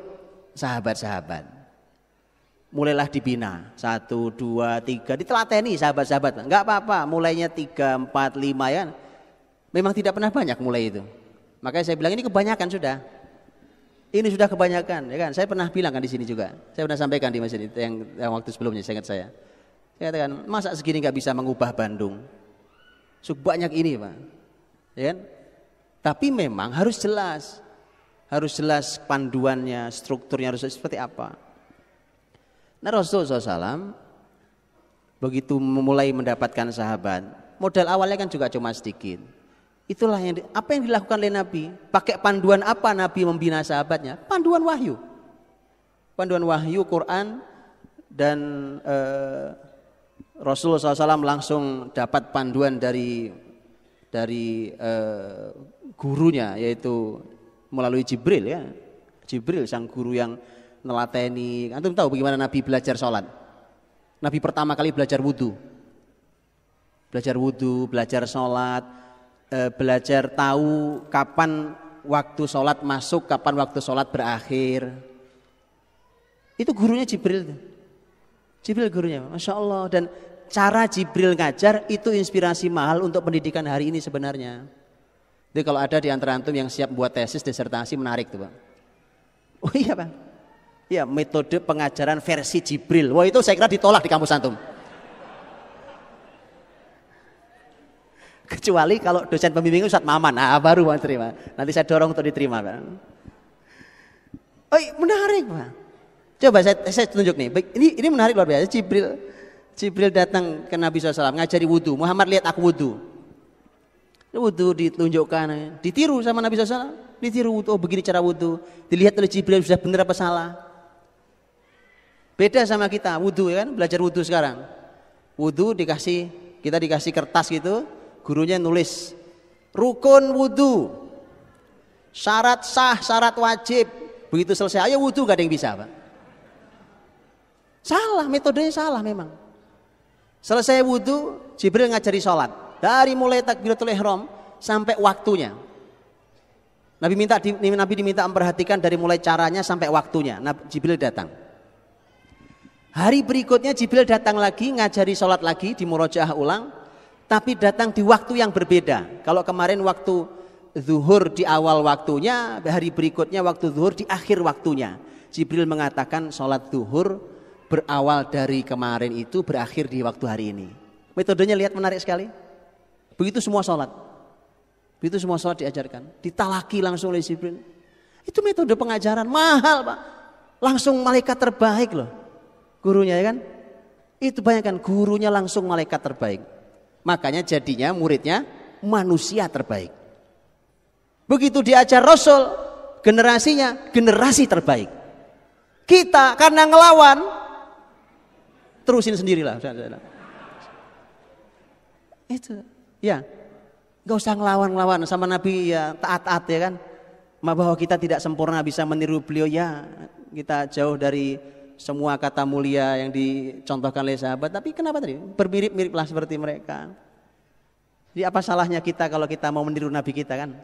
sahabat-sahabat. Mulailah dibina 1, 2, 3, ditelateni sahabat-sahabat. Enggak apa-apa, mulainya 3, 4, 5 ya. Memang tidak pernah banyak mulai itu. Makanya saya bilang ini kebanyakan sudah. Ini sudah kebanyakan, ya kan? Saya pernah bilang kan di sini juga. Saya pernah sampaikan di masjid yang waktu sebelumnya, saya ingat saya. Saya katakan, masa segini nggak bisa mengubah Bandung? Sebanyak ini, Pak. Ya kan? Tapi memang harus jelas panduannya, strukturnya harus seperti apa. Nah, Rasulullah SAW begitu memulai mendapatkan sahabat, modal awalnya kan juga cuma sedikit. Itulah apa yang dilakukan oleh Nabi. Pakai panduan apa Nabi membina sahabatnya? Panduan wahyu. Panduan wahyu Quran, dan Rasulullah SAW langsung dapat panduan dari gurunya, yaitu melalui Jibril ya. Jibril sang guru yang nelateni. Antum tahu bagaimana Nabi belajar sholat? Nabi pertama kali belajar wudhu, belajar sholat, belajar tahu kapan waktu sholat masuk, kapan waktu sholat berakhir. Itu gurunya Jibril. Jibril gurunya, Masya Allah. Dan cara Jibril ngajar itu inspirasi mahal untuk pendidikan hari ini sebenarnya. Jadi kalau ada di antara antum yang siap buat tesis, disertasi, menarik tuh Pak. Oh iya Pak. Ya, metode pengajaran versi Jibril. Wah, itu saya kira ditolak di kampus antum. Kecuali kalau dosen pembimbing Ustadz Maman, nah baru Pak terima. Nanti saya dorong untuk diterima Pak. Oh, menarik Pak. Coba saya tunjuk nih. Ini menarik luar biasa. Jibril datang ke Nabi SAW ngajari wudhu. Muhammad, lihat aku wudhu. Wudhu ditunjukkan, ditiru sama Nabi SAW. Ditiru wudhu, oh begini cara wudhu. Dilihat oleh Jibril sudah benar apa salah. Beda sama kita wudhu ya kan, belajar wudhu sekarang. Wudhu kita dikasih kertas gitu, gurunya nulis rukun wudhu, syarat sah, syarat wajib. Begitu selesai, ayo wudhu, gak ada yang bisa Pak. Salah, metodenya salah memang. Selesai wudhu, Jibril ngajari sholat. Dari mulai takbiratul ihram sampai waktunya. Nabi diminta memperhatikan dari mulai caranya sampai waktunya. Jibril datang. Hari berikutnya Jibril datang lagi, ngajari sholat lagi, di murojaah ulang. Tapi datang di waktu yang berbeda. Kalau kemarin waktu zuhur di awal waktunya, hari berikutnya waktu zuhur di akhir waktunya. Jibril mengatakan sholat zuhur berawal dari kemarin itu, berakhir di waktu hari ini. Metodenya lihat menarik sekali. Begitu semua sholat diajarkan, ditalaki langsung oleh Jibril. Itu metode pengajaran mahal Pak. Langsung malaikat terbaik loh gurunya ya kan. Itu bayangkan, gurunya langsung malaikat terbaik. Makanya jadinya muridnya manusia terbaik. Begitu diajar Rasul, generasinya generasi terbaik. Kita karena ngelawan, terusin sendirilah. Itu ya, nggak usah ngelawan sama Nabi ya, taat-taat ya kan. Bahwa kita tidak sempurna bisa meniru beliau ya, kita jauh dari semua kata mulia yang dicontohkan oleh sahabat. Tapi kenapa tadi bermirip-miriplah seperti mereka. Jadi apa salahnya kita kalau kita mau meniru Nabi kita kan?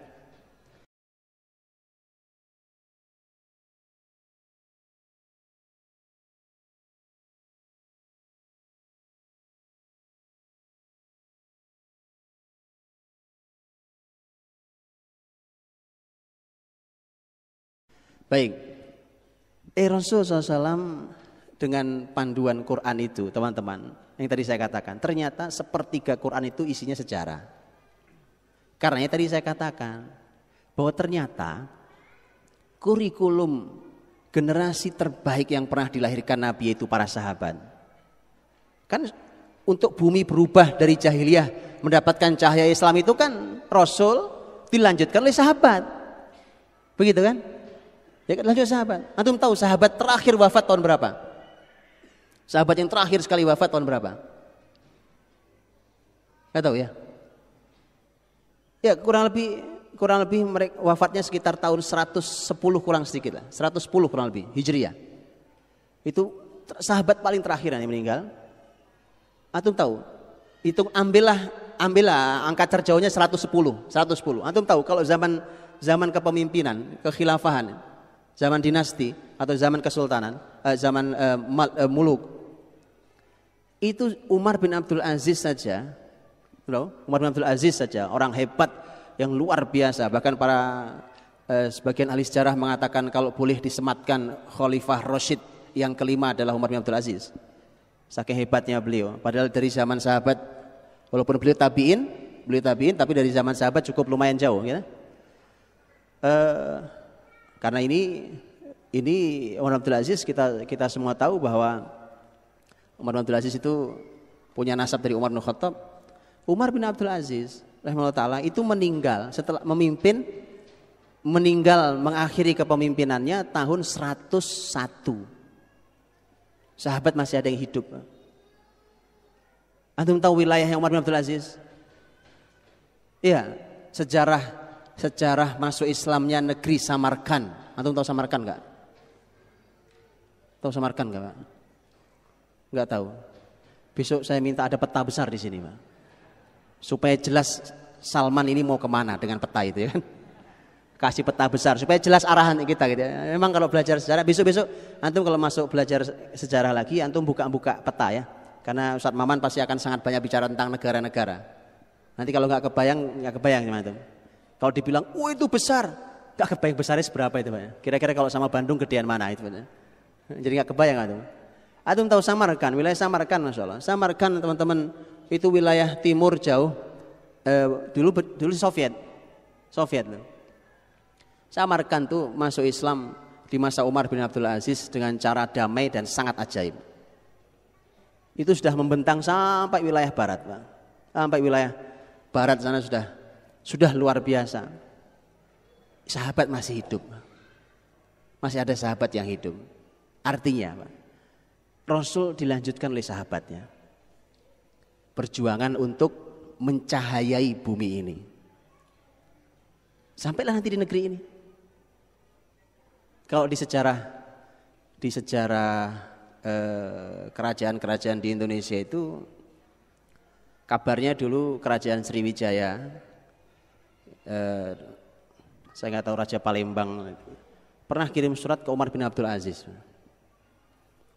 Baik, Rasulullah SAW dengan panduan Quran itu teman-teman, yang tadi saya katakan, ternyata sepertiga Quran itu isinya sejarah. Karenanya tadi saya katakan bahwa ternyata kurikulum generasi terbaik yang pernah dilahirkan Nabi itu para sahabat. Kan untuk bumi berubah dari jahiliyah mendapatkan cahaya Islam itu kan Rasul dilanjutkan oleh sahabat. Begitu kan? Ya lanjut sahabat. Antum tahu sahabat terakhir wafat tahun berapa? Sahabat yang terakhir sekali wafat tahun berapa? Nggak tahu ya? Ya kurang lebih mereka wafatnya sekitar tahun 110 kurang sedikit lah, 110 kurang lebih Hijriah. Itu sahabat paling terakhir yang meninggal. Antum tahu? Hitung ambillah angka terjauhnya 110. Antum tahu kalau zaman kepemimpinan, kekhilafahan, zaman dinasti atau zaman kesultanan, zaman muluk, itu Umar bin Abdul Aziz saja, orang hebat yang luar biasa. Bahkan para sebagian ahli sejarah mengatakan kalau boleh disematkan Khalifah Rasyid yang kelima adalah Umar bin Abdul Aziz. Saking hebatnya beliau. Padahal dari zaman sahabat, walaupun beliau tabiin, tapi dari zaman sahabat cukup lumayan jauh. Ya? Karena ini Umar bin Abdul Aziz, kita semua tahu bahwa Umar bin Abdul Aziz itu punya nasab dari Umar bin Khattab. Umar bin Abdul Aziz rahimahullah ta'ala itu meninggal setelah mengakhiri kepemimpinannya tahun 101. Sahabat masih ada yang hidup. Antum tahu wilayah yang Umar bin Abdul Aziz? Iya, sejarah masuk Islamnya negeri Samarkand. Antum tahu Samarkand enggak? Tahu Samarkand enggak, Pak? Enggak tahu. Besok saya minta ada peta besar di sini, Pak. Supaya jelas Salman ini mau kemana dengan peta itu ya kan? Kasih peta besar supaya jelas arahan kita gitu ya. Memang kalau belajar sejarah besok antum kalau masuk belajar sejarah lagi antum buka peta ya. Karena Ustadz Maman pasti akan sangat banyak bicara tentang negara-negara. Nanti kalau nggak kebayang gimana tuh. Kalau dibilang, itu besar, nggak kebayang besarnya seberapa itu Pak. Kira-kira kalau sama Bandung gedean mana itu Pak. Jadi nggak kebayang antum. Antum tahu Samarkand, wilayah Samarkand Masya Allah. Samarkand teman-teman itu wilayah timur jauh. Dulu Soviet loh. Samarkand tuh masuk Islam di masa Umar bin Abdul Aziz dengan cara damai dan sangat ajaib. Itu sudah membentang sampai wilayah barat, Pak. Sampai wilayah barat sana sudah luar biasa. Sahabat masih hidup. Masih ada sahabat yang hidup. Artinya, Pak, Rasul dilanjutkan oleh sahabatnya. Perjuangan untuk mencahayai bumi ini. Sampailah nanti di negeri ini. Kalau di sejarah kerajaan-kerajaan di Indonesia itu kabarnya dulu kerajaan Sriwijaya, saya nggak tahu Raja Palembang pernah kirim surat ke Umar bin Abdul Aziz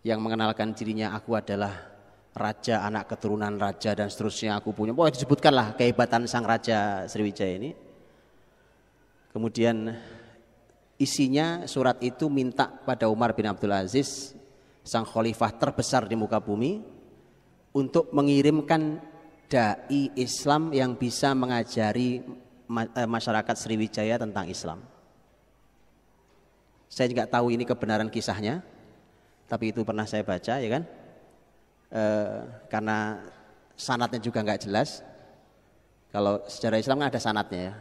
yang mengenalkan dirinya, aku adalah raja, anak keturunan raja dan seterusnya aku punya. Pokoknya disebutkanlah kehebatan sang Raja Sriwijaya ini. Kemudian isinya surat itu minta pada Umar bin Abdul Aziz, sang khalifah terbesar di muka bumi, untuk mengirimkan dai Islam yang bisa mengajari masyarakat Sriwijaya tentang Islam. Saya juga tahu ini kebenaran kisahnya, tapi itu pernah saya baca ya kan, karena sanadnya juga nggak jelas. Kalau sejarah Islam kan ada sanadnya ya.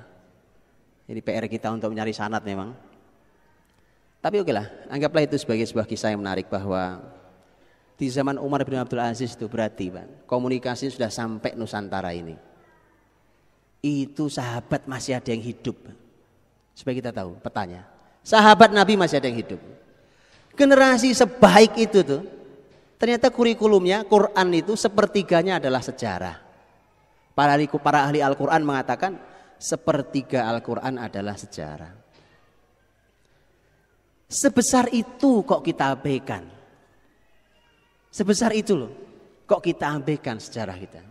Jadi PR kita untuk mencari sanad memang. Tapi oke lah, anggaplah itu sebagai sebuah kisah yang menarik bahwa di zaman Umar bin Abdul Aziz itu berarti Pak, komunikasi sudah sampai Nusantara ini. Itu sahabat masih ada yang hidup. Supaya kita tahu petanya. Sahabat Nabi masih ada yang hidup. Generasi sebaik itu tuh, ternyata kurikulumnya Quran itu sepertiganya adalah sejarah. Para ahli Al-Quran mengatakan sepertiga Al-Quran adalah sejarah. Sebesar itu kok kita abaikan. Sebesar itu loh, kok kita abaikan sejarah kita.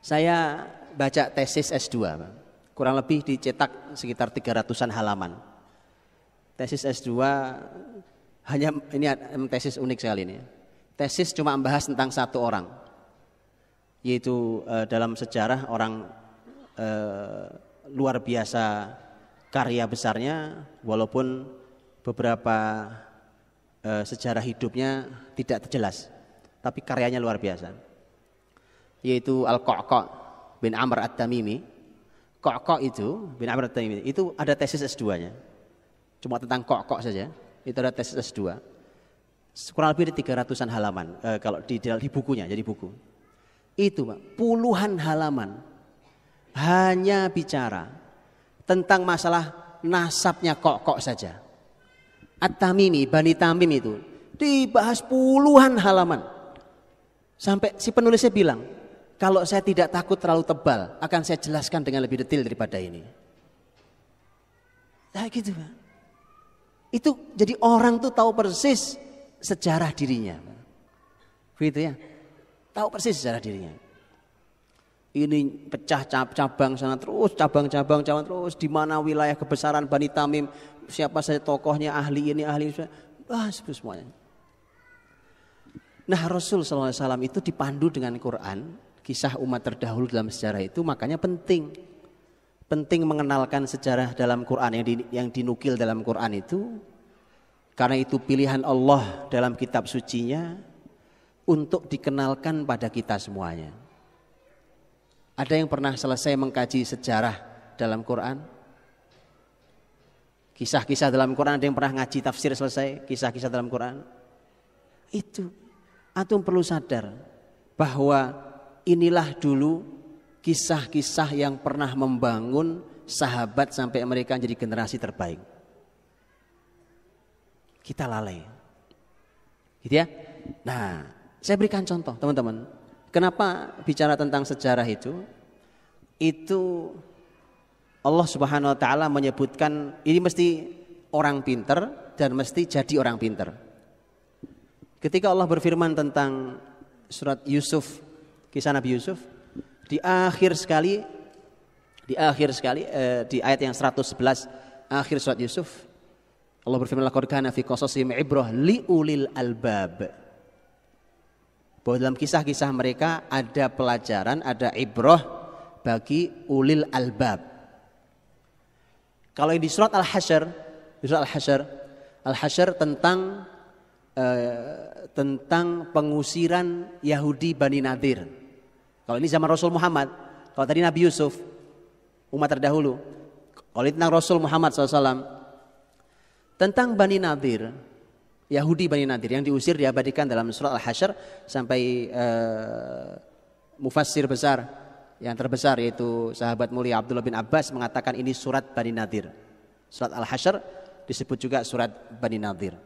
Saya baca tesis S2, kurang lebih dicetak sekitar 300-an halaman. Tesis S2 hanya ini tesis unik sekali ini. Tesis cuma membahas tentang satu orang, yaitu dalam sejarah orang luar biasa karya besarnya, walaupun beberapa sejarah hidupnya tidak terjelas, tapi karyanya luar biasa, yaitu Al-Qa'qa' bin Amr At-Tamimi. Qa'qa' itu bin Amr At-Tamimi itu ada tesis S2-nya, cuma tentang Qa'qa' saja, itu ada tesis S2 kurang lebih di 300-an halaman kalau di bukunya, jadi buku. Itu Pak, puluhan halaman hanya bicara tentang masalah nasabnya kok saja. At-Tamimi, Bani Tamim itu dibahas puluhan halaman. Sampai si penulisnya bilang, kalau saya tidak takut terlalu tebal, akan saya jelaskan dengan lebih detail daripada ini. Nah gitu Pak. Itu jadi orang tuh tahu persis sejarah dirinya. Begitu ya. Tahu persis sejarah dirinya. Ini pecah cabang sana terus, cabang-cabang terus, di mana wilayah kebesaran Bani Tamim, siapa saja tokohnya, ahli ini, ahli itu, bahas semuanya. Nah Rasul SAW itu dipandu dengan Quran, kisah umat terdahulu dalam sejarah itu, makanya penting mengenalkan sejarah dalam Quran yang dinukil dalam Quran itu, karena itu pilihan Allah dalam kitab sucinya untuk dikenalkan pada kita semuanya. Ada yang pernah selesai mengkaji sejarah dalam Quran? Kisah-kisah dalam Quran, ada yang pernah ngaji tafsir selesai kisah-kisah dalam Quran? Itu antum perlu sadar bahwa inilah dulu kisah-kisah yang pernah membangun sahabat sampai mereka jadi generasi terbaik. Kita lalai. Gitu ya. Nah, saya berikan contoh teman-teman. Kenapa bicara tentang sejarah itu? Itu Allah Subhanahu wa taala menyebutkan ini mesti orang pinter dan mesti jadi orang pinter. Ketika Allah berfirman tentang surat Yusuf, kisah Nabi Yusuf, di akhir sekali di ayat yang 111 akhir surat Yusuf, Allah berfirman laqad kana fi qasasihim ibrah liulil albab. Bahwa dalam kisah-kisah mereka ada pelajaran, ada ibrah bagi ulil albab. Kalau yang di surat Al-Hasyr, Al-Hasyr tentang pengusiran Yahudi Bani Nadir. Kalau ini zaman Rasul Muhammad, kalau tadi Nabi Yusuf, umat terdahulu. Kalau ini tentang Rasul Muhammad SAW, tentang Bani Nadir, Yahudi Bani Nadir yang diusir diabadikan dalam surat Al-Hasyr sampai mufassir besar yang terbesar yaitu sahabat mulia Abdullah bin Abbas mengatakan ini surat Bani Nadir. Surat Al-Hasyr disebut juga surat Bani Nadir.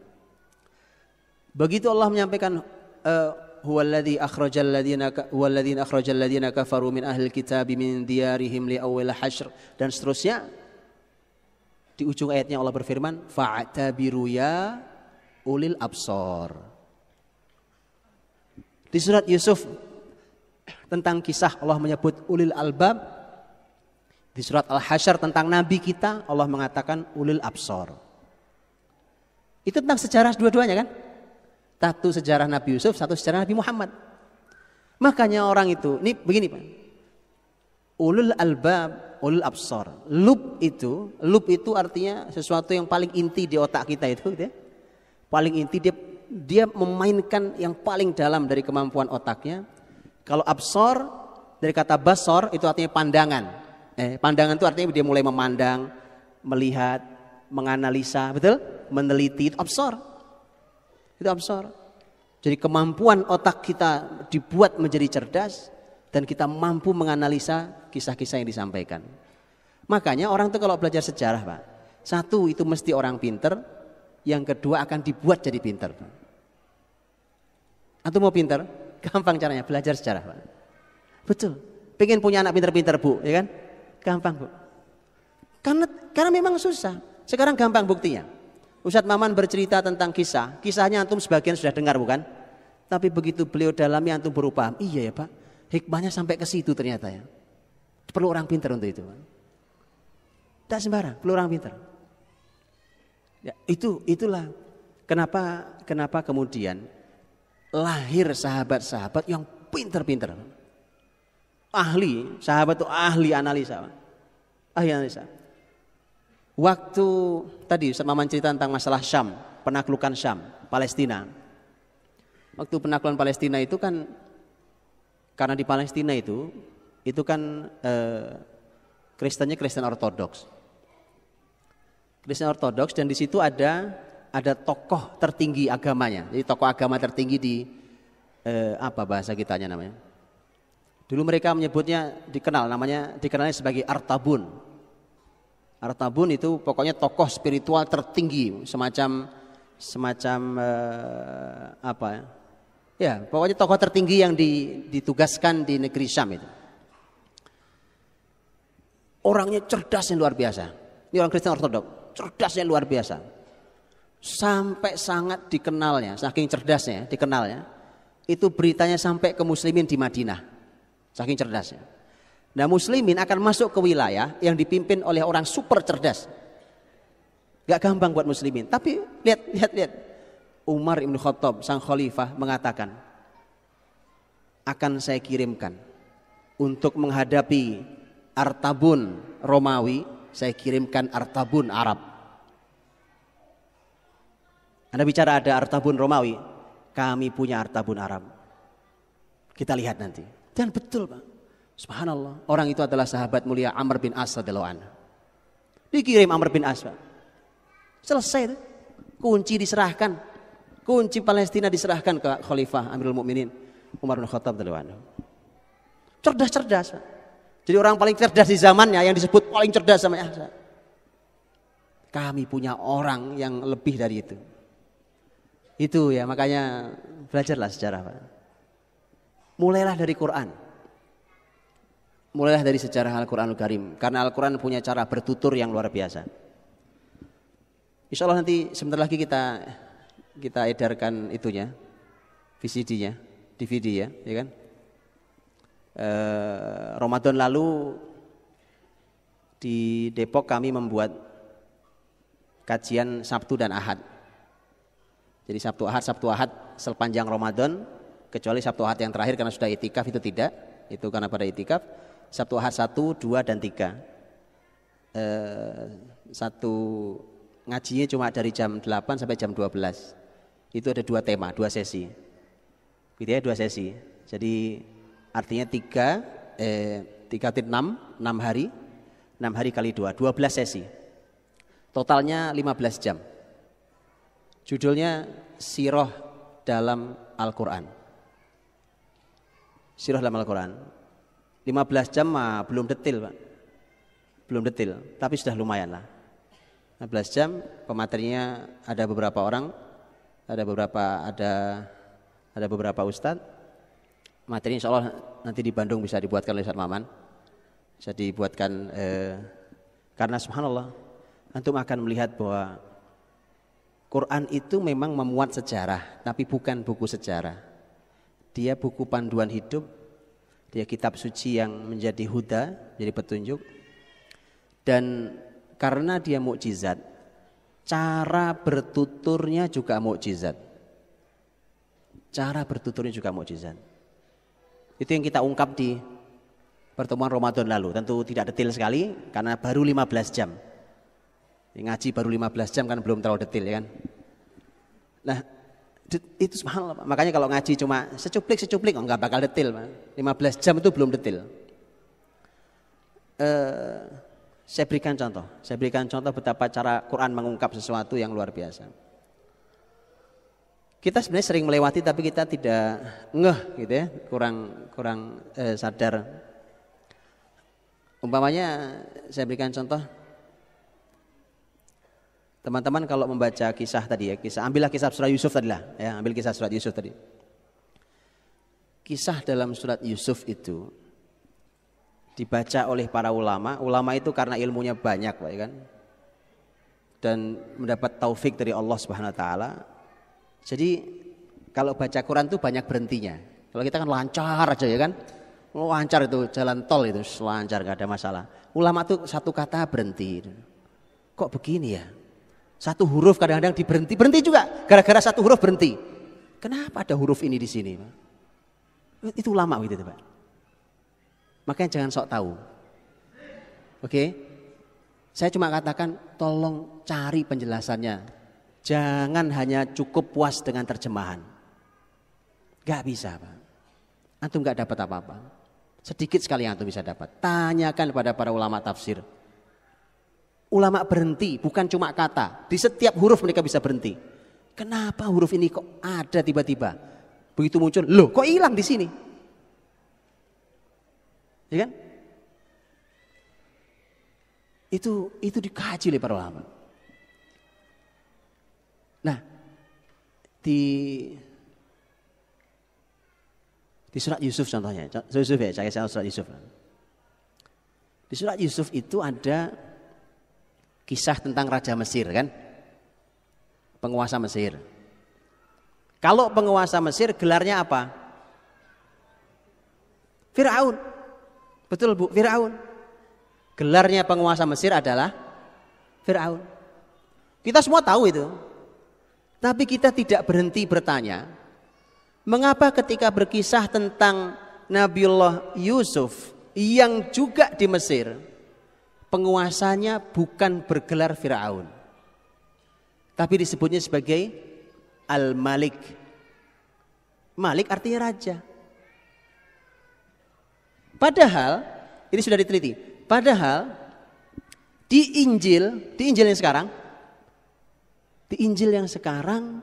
Begitu Allah menyampaikan huwallazi akhrajal ladzina kafaru min ahlil kitabi min diyarihim li awwal hasyr dan seterusnya. Di ujung ayatnya Allah berfirman fa'tabiru ya ulil absor. Di surat Yusuf tentang kisah Allah menyebut ulil albab. Di surat Al-Hasyr tentang Nabi kita Allah mengatakan ulil absor. Itu tentang sejarah dua-duanya kan? Satu sejarah Nabi Yusuf, satu sejarah Nabi Muhammad. Makanya orang itu, ini begini Pak. Ulul albab, ulul absor. Lub itu artinya sesuatu yang paling inti di otak kita itu gitu ya. Paling inti dia memainkan yang paling dalam dari kemampuan otaknya. Kalau absor dari kata basor itu artinya pandangan. Pandangan itu artinya dia mulai memandang, melihat, menganalisa, betul? Meneliti itu absor. Itu absor. Jadi kemampuan otak kita dibuat menjadi cerdas dan kita mampu menganalisa kisah-kisah yang disampaikan. Makanya orang itu kalau belajar sejarah Pak, satu itu mesti orang pinter. Yang kedua akan dibuat jadi pintar. Antum mau pintar? Gampang caranya, belajar sejarah Pak. Betul. Pengen punya anak pintar-pintar Bu, ya kan? Gampang Bu. Karena memang susah. Sekarang gampang buktinya. Ustadz Maman bercerita tentang kisahnya antum sebagian sudah dengar bukan? Tapi begitu beliau dalami antum baru paham. Iya ya Pak, hikmahnya sampai ke situ ternyata ya. Perlu orang pintar untuk itu. Tak sembarang, perlu orang pintar. Ya, itulah kenapa kemudian lahir sahabat-sahabat yang pintar-pintar. Ahli, sahabat itu ahli analisa. Ahli analisa. Waktu tadi Ustaz Maman cerita tentang masalah Syam, penaklukan Syam, Palestina. Waktu penaklukan Palestina itu kan karena di Palestina itu kan Kristennya Kristen Ortodoks. Kristen Ortodoks dan di situ ada tokoh tertinggi agamanya. Jadi tokoh agama tertinggi di apa bahasa kitanya namanya? Dulu mereka menyebutnya dikenalnya sebagai Artabun. Artabun itu pokoknya tokoh spiritual tertinggi, semacam apa ya? Ya, pokoknya tokoh tertinggi yang ditugaskan di negeri Syam itu. Orangnya cerdas yang luar biasa. Ini orang Kristen Ortodok, cerdasnya luar biasa. Sampai sangat dikenalnya, saking cerdasnya, dikenalnya. Itu beritanya sampai ke muslimin di Madinah. Saking cerdasnya. Nah, muslimin akan masuk ke wilayah yang dipimpin oleh orang super cerdas. Gak gampang buat muslimin. Tapi lihat. Umar Ibn Khattab, sang khalifah mengatakan, akan saya kirimkan untuk menghadapi Artabun Romawi, saya kirimkan Artabun Arab. Anda bicara ada Artabun Romawi, kami punya Artabun Arab. Kita lihat nanti. Dan betul Pak, subhanallah, orang itu adalah sahabat mulia Amr bin As radhiyallahu anhu. Dikirim Amr bin As Pak. Selesai itu. Kunci diserahkan. Kunci Palestina diserahkan ke Khalifah Amirul Mukminin Umar bin Khattab radhiyallahu anhu. Cerdas Pak. Jadi orang paling cerdas di zamannya yang disebut paling cerdas sama ya. Kami punya orang yang lebih dari itu. Itu ya, makanya belajarlah sejarah Pak. Mulailah dari Quran. Mulailah dari sejarah Al-Quranul Karim. Karena Al-Quran punya cara bertutur yang luar biasa. Insya Allah nanti sebentar lagi kita edarkan itunya, VCD-nya, DVD ya kan? Ramadan lalu di Depok kami membuat kajian Sabtu dan Ahad. Jadi Sabtu Ahad sepanjang Ramadan, kecuali Sabtu Ahad yang terakhir karena sudah itikaf itu tidak, itu karena pada itikaf. Sabtu Ahad 1, 2 dan 3. Satu ngajinya cuma dari jam 8 sampai jam 12. Itu ada 2 tema, 2 sesi. Gitu ya, 2 sesi. Jadi artinya 3 6 hari. 6 hari kali 2, 12 sesi. Totalnya 15 jam. Judulnya Sirah dalam Al-Quran. Sirah dalam Al-Quran. 15 jam belum detil Pak. Belum detil, tapi sudah lumayan lah. 15 jam, pematerinya ada beberapa orang, ada beberapa ustadz. Materi insya Allah nanti di Bandung bisa dibuatkan oleh Ustaz Maman. Bisa dibuatkan karena subhanallah antum akan melihat bahwa Quran itu memang memuat sejarah, tapi bukan buku sejarah. Dia buku panduan hidup, dia kitab suci yang menjadi huda, jadi petunjuk. Dan karena dia mukjizat, cara bertuturnya juga mukjizat. Cara bertuturnya juga mukjizat. Itu yang kita ungkap di pertemuan Ramadan lalu. Tentu tidak detail sekali karena baru 15 jam. Ngaji baru 15 jam kan belum terlalu detail ya kan. Nah, itu subhanallah Pak. Makanya kalau ngaji cuma secuplik enggak bakal detail Pak. 15 jam itu belum detail. Saya berikan contoh betapa cara Quran mengungkap sesuatu yang luar biasa. Kita sebenarnya sering melewati tapi kita tidak ngeh gitu ya, kurang sadar. Umpamanya saya berikan contoh. Teman-teman kalau membaca kisah tadi ya, ambillah kisah surat Yusuf tadi lah, ya, ambil kisah surat Yusuf tadi. Kisah dalam surat Yusuf itu dibaca oleh para ulama itu karena ilmunya banyak, Pak, ya kan? Dan mendapat taufik dari Allah Subhanahu wa taala. Jadi kalau baca Quran itu banyak berhentinya. Kalau kita kan lancar aja ya kan? Lancar itu jalan tol itu lancar, gak ada masalah. Ulama tuh satu kata berhenti. Kok begini ya? Satu huruf kadang-kadang berhenti juga gara-gara satu huruf berhenti. Kenapa ada huruf ini di sini, Pak? Itu ulama gitu, Pak. Makanya jangan sok tahu. Oke? Saya cuma katakan tolong cari penjelasannya. Jangan hanya cukup puas dengan terjemahan. Gak bisa, Pak. Antum gak dapat apa-apa. Sedikit sekali yang antum bisa dapat. Tanyakan pada para ulama tafsir. Ulama berhenti, bukan cuma kata. Di setiap huruf mereka bisa berhenti. Kenapa huruf ini kok ada tiba-tiba? Begitu muncul, loh kok hilang di sini? Ya kan? Itu dikaji oleh para ulama. Nah, di surat Yusuf contohnya, Yusuf ya, saya surat Yusuf. Di surat Yusuf itu ada kisah tentang Raja Mesir kan, penguasa Mesir. Kalau penguasa Mesir gelarnya apa? Firaun. Betul Bu, Firaun. Gelarnya penguasa Mesir adalah Firaun. Kita semua tahu itu. Tapi kita tidak berhenti bertanya, mengapa ketika berkisah tentang Nabiullah Yusuf yang juga di Mesir, penguasanya bukan bergelar Firaun, tapi disebutnya sebagai Al-Malik. Malik artinya raja. Padahal, ini sudah diteliti, padahal di Injil yang sekarang,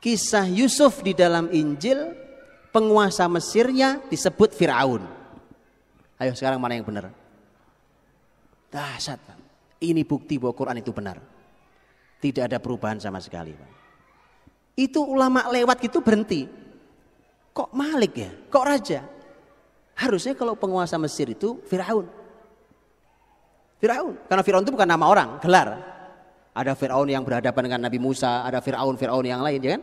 kisah Yusuf di dalam Injil, penguasa Mesirnya disebut Firaun. Ayo sekarang mana yang benar? Dahsyat. Ini bukti bahwa Quran itu benar. Tidak ada perubahan sama sekali. Itu ulama lewat gitu berhenti. Kok Malik ya? Kok raja? Harusnya kalau penguasa Mesir itu Firaun. Firaun, karena Firaun itu bukan nama orang, gelar. Ada Firaun yang berhadapan dengan Nabi Musa, ada Firaun yang lain, ya kan?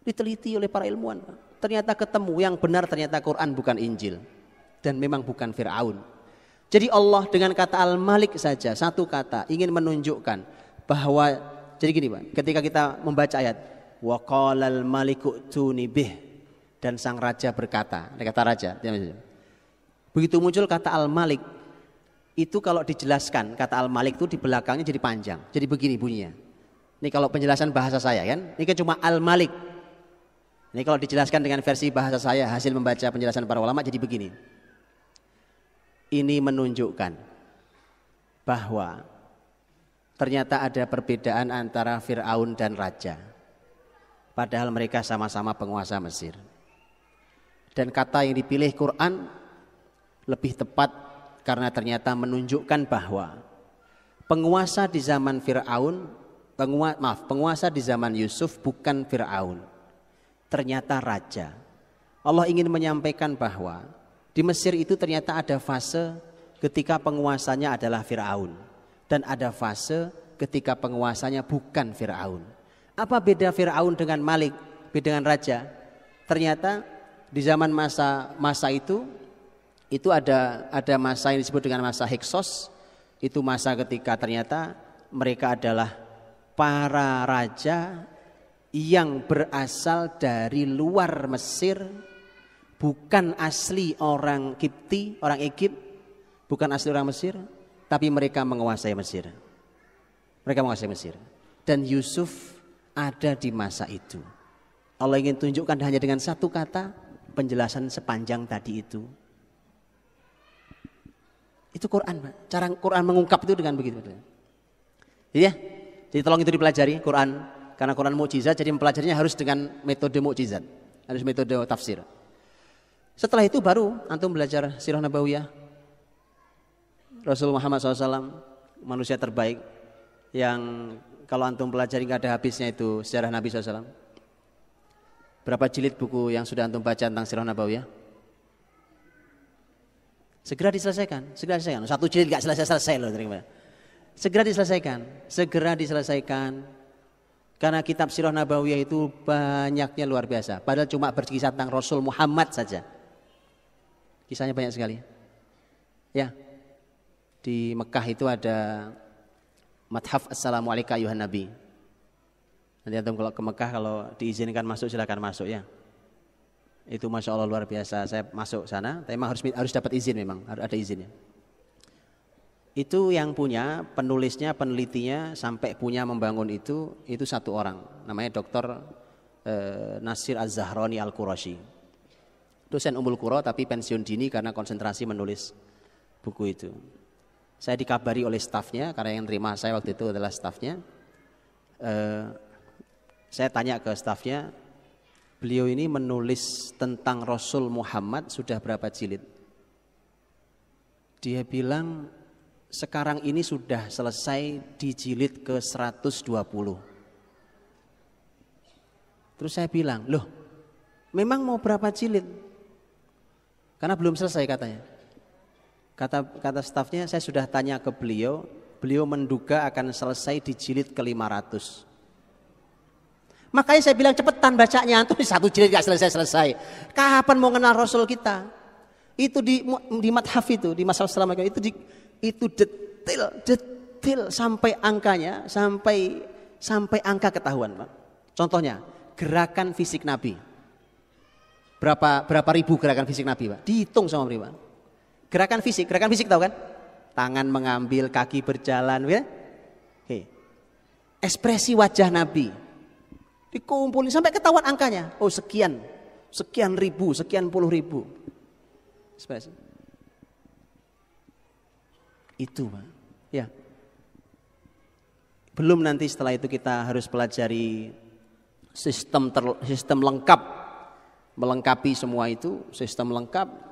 Diteliti oleh para ilmuwan. Ternyata ketemu yang benar, ternyata Quran bukan Injil. Dan memang bukan Firaun. Jadi Allah dengan kata Al-Malik saja, satu kata, ingin menunjukkan bahwa, jadi gini Pak, ketika kita membaca ayat, wa qalal maliku tuni bih, dan sang raja berkata, ada kata raja. Begitu muncul kata Al-Malik, itu kalau dijelaskan, kata Al-Malik itu di belakangnya jadi panjang. Jadi begini bunyinya. Ini kalau penjelasan bahasa saya kan, ini kan cuma Al-Malik. Ini kalau dijelaskan dengan versi bahasa saya, hasil membaca penjelasan para ulama jadi begini. Ini menunjukkan bahwa ternyata ada perbedaan antara Fir'aun dan raja. Padahal mereka sama-sama penguasa Mesir. Dan kata yang dipilih Quran lebih tepat karena ternyata menunjukkan bahwa penguasa di zaman Fir'aun, penguasa di zaman Yusuf bukan Fir'aun, ternyata raja. Allah ingin menyampaikan bahwa di Mesir itu ternyata ada fase ketika penguasanya adalah Fir'aun, dan ada fase ketika penguasanya bukan Fir'aun. Apa beda Fir'aun dengan Malik, beda dengan raja? Ternyata di zaman masa itu ada masa yang disebut dengan masa Hyksos. Itu masa ketika ternyata mereka adalah para raja yang berasal dari luar Mesir, bukan asli orang Kipti, orang Egypt, bukan asli orang Mesir, tapi mereka menguasai Mesir. Mereka menguasai Mesir. Dan Yusuf ada di masa itu. Allah ingin tunjukkan hanya dengan satu kata, penjelasan sepanjang tadi itu. Itu Quran, Pak. Cara Quran mengungkap itu dengan begitu. Ya, jadi tolong itu dipelajari Quran, karena Quran mukjizat, jadi mempelajarinya harus dengan metode mukjizat, harus metode tafsir. Setelah itu baru antum belajar sirah nabawiyah Rasul Muhammad SAW, manusia terbaik, yang kalau antum pelajari nggak ada habisnya itu sejarah Nabi SAW. Berapa jilid buku yang sudah antum baca tentang sirah nabawiyah? Segera diselesaikan. Satu jilid nggak selesai loh. Segera diselesaikan. Karena kitab sirah nabawiyah itu banyaknya luar biasa. Padahal cuma berkisah tentang Rasul Muhammad saja. Kisahnya banyak sekali. Ya, di Mekah itu ada Mathaf Assalamualaikum ayuhan Nabi. Nanti antum kalau ke Mekah, kalau diizinkan masuk silakan masuk ya. Itu Masya Allah luar biasa. Saya masuk sana, tapi memang harus dapat izin, memang harus ada izinnya. Itu yang punya, penulisnya, penelitinya, sampai punya membangun itu satu orang, namanya Dr. Nasir Az-Zahrani Al-Qurashi. Dosen Ummul Qura tapi pensiun dini karena konsentrasi menulis buku itu. Saya dikabari oleh stafnya, karena yang terima saya waktu itu adalah stafnya. Saya tanya ke stafnya, beliau ini menulis tentang Rasul Muhammad sudah berapa jilid? Dia bilang sekarang ini sudah selesai di jilid ke 120. Terus saya bilang, loh memang mau berapa jilid? Karena belum selesai katanya. Kata stafnya, saya sudah tanya ke beliau, beliau menduga akan selesai di jilid ke 500. Makanya saya bilang cepetan bacanya, antum 1 jilid gak selesai-selesai. Kapan mau kenal Rasul kita? Itu di Madhaf itu, di Masalah Selama itu detail sampai angkanya, sampai angka ketahuan, Pak. Contohnya, gerakan fisik Nabi. Berapa ribu gerakan fisik Nabi, Pak? Dihitung sama beliau, Pak. Gerakan fisik tahu kan? Tangan mengambil, kaki berjalan, ya. Oke. Ekspresi wajah Nabi dikumpulin sampai ketahuan angkanya. Oh sekian ribu, sekian puluh ribu. Ekspresi. Itu, Pak. Ya. Belum nanti setelah itu kita harus pelajari sistem lengkap, melengkapi semua itu, sistem lengkap.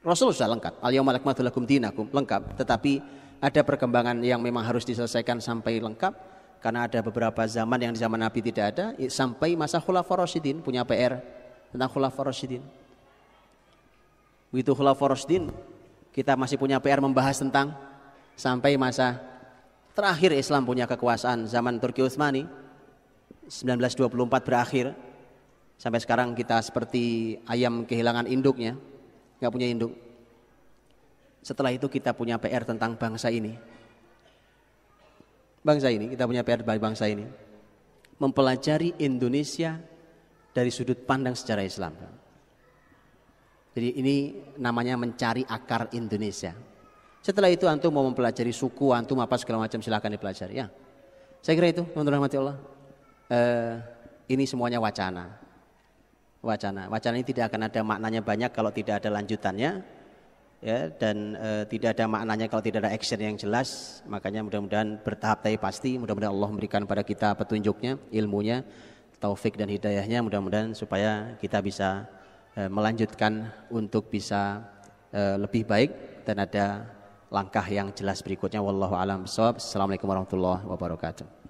Rasul sudah lengkap, al-yauma akmaltu lakum dinakum, lengkap. Tetapi ada perkembangan yang memang harus diselesaikan sampai lengkap, karena ada beberapa zaman yang di zaman Nabi tidak ada, sampai masa Khulafaur Rasyidin punya PR tentang Khulafaur Rasyidin. Begitu Khulafaur Rasyidin, kita masih punya PR membahas tentang sampai masa terakhir Islam punya kekuasaan zaman Turki Utsmani 1924 berakhir. Sampai sekarang kita seperti ayam kehilangan induknya, nggak punya induk. Setelah itu kita punya PR tentang bangsa ini. Kita punya PR bangsa ini. Mempelajari Indonesia dari sudut pandang sejarah Islam. Jadi ini namanya mencari akar Indonesia. Setelah itu antum mau mempelajari suku antum apa segala macam silakan dipelajari ya. Saya kira itu, teman-teman rahmati Allah. Ini semuanya wacana. Wacana ini tidak akan ada maknanya banyak kalau tidak ada lanjutannya, ya, dan tidak ada maknanya kalau tidak ada action yang jelas. Makanya mudah-mudahan bertahap tapi pasti. Mudah-mudahan Allah memberikan pada kita petunjuknya, ilmunya, taufik dan hidayahnya. Mudah-mudahan supaya kita bisa melanjutkan untuk bisa lebih baik dan ada langkah yang jelas berikutnya. Wallahu a'lam bishawab. Assalamualaikum warahmatullahi wabarakatuh.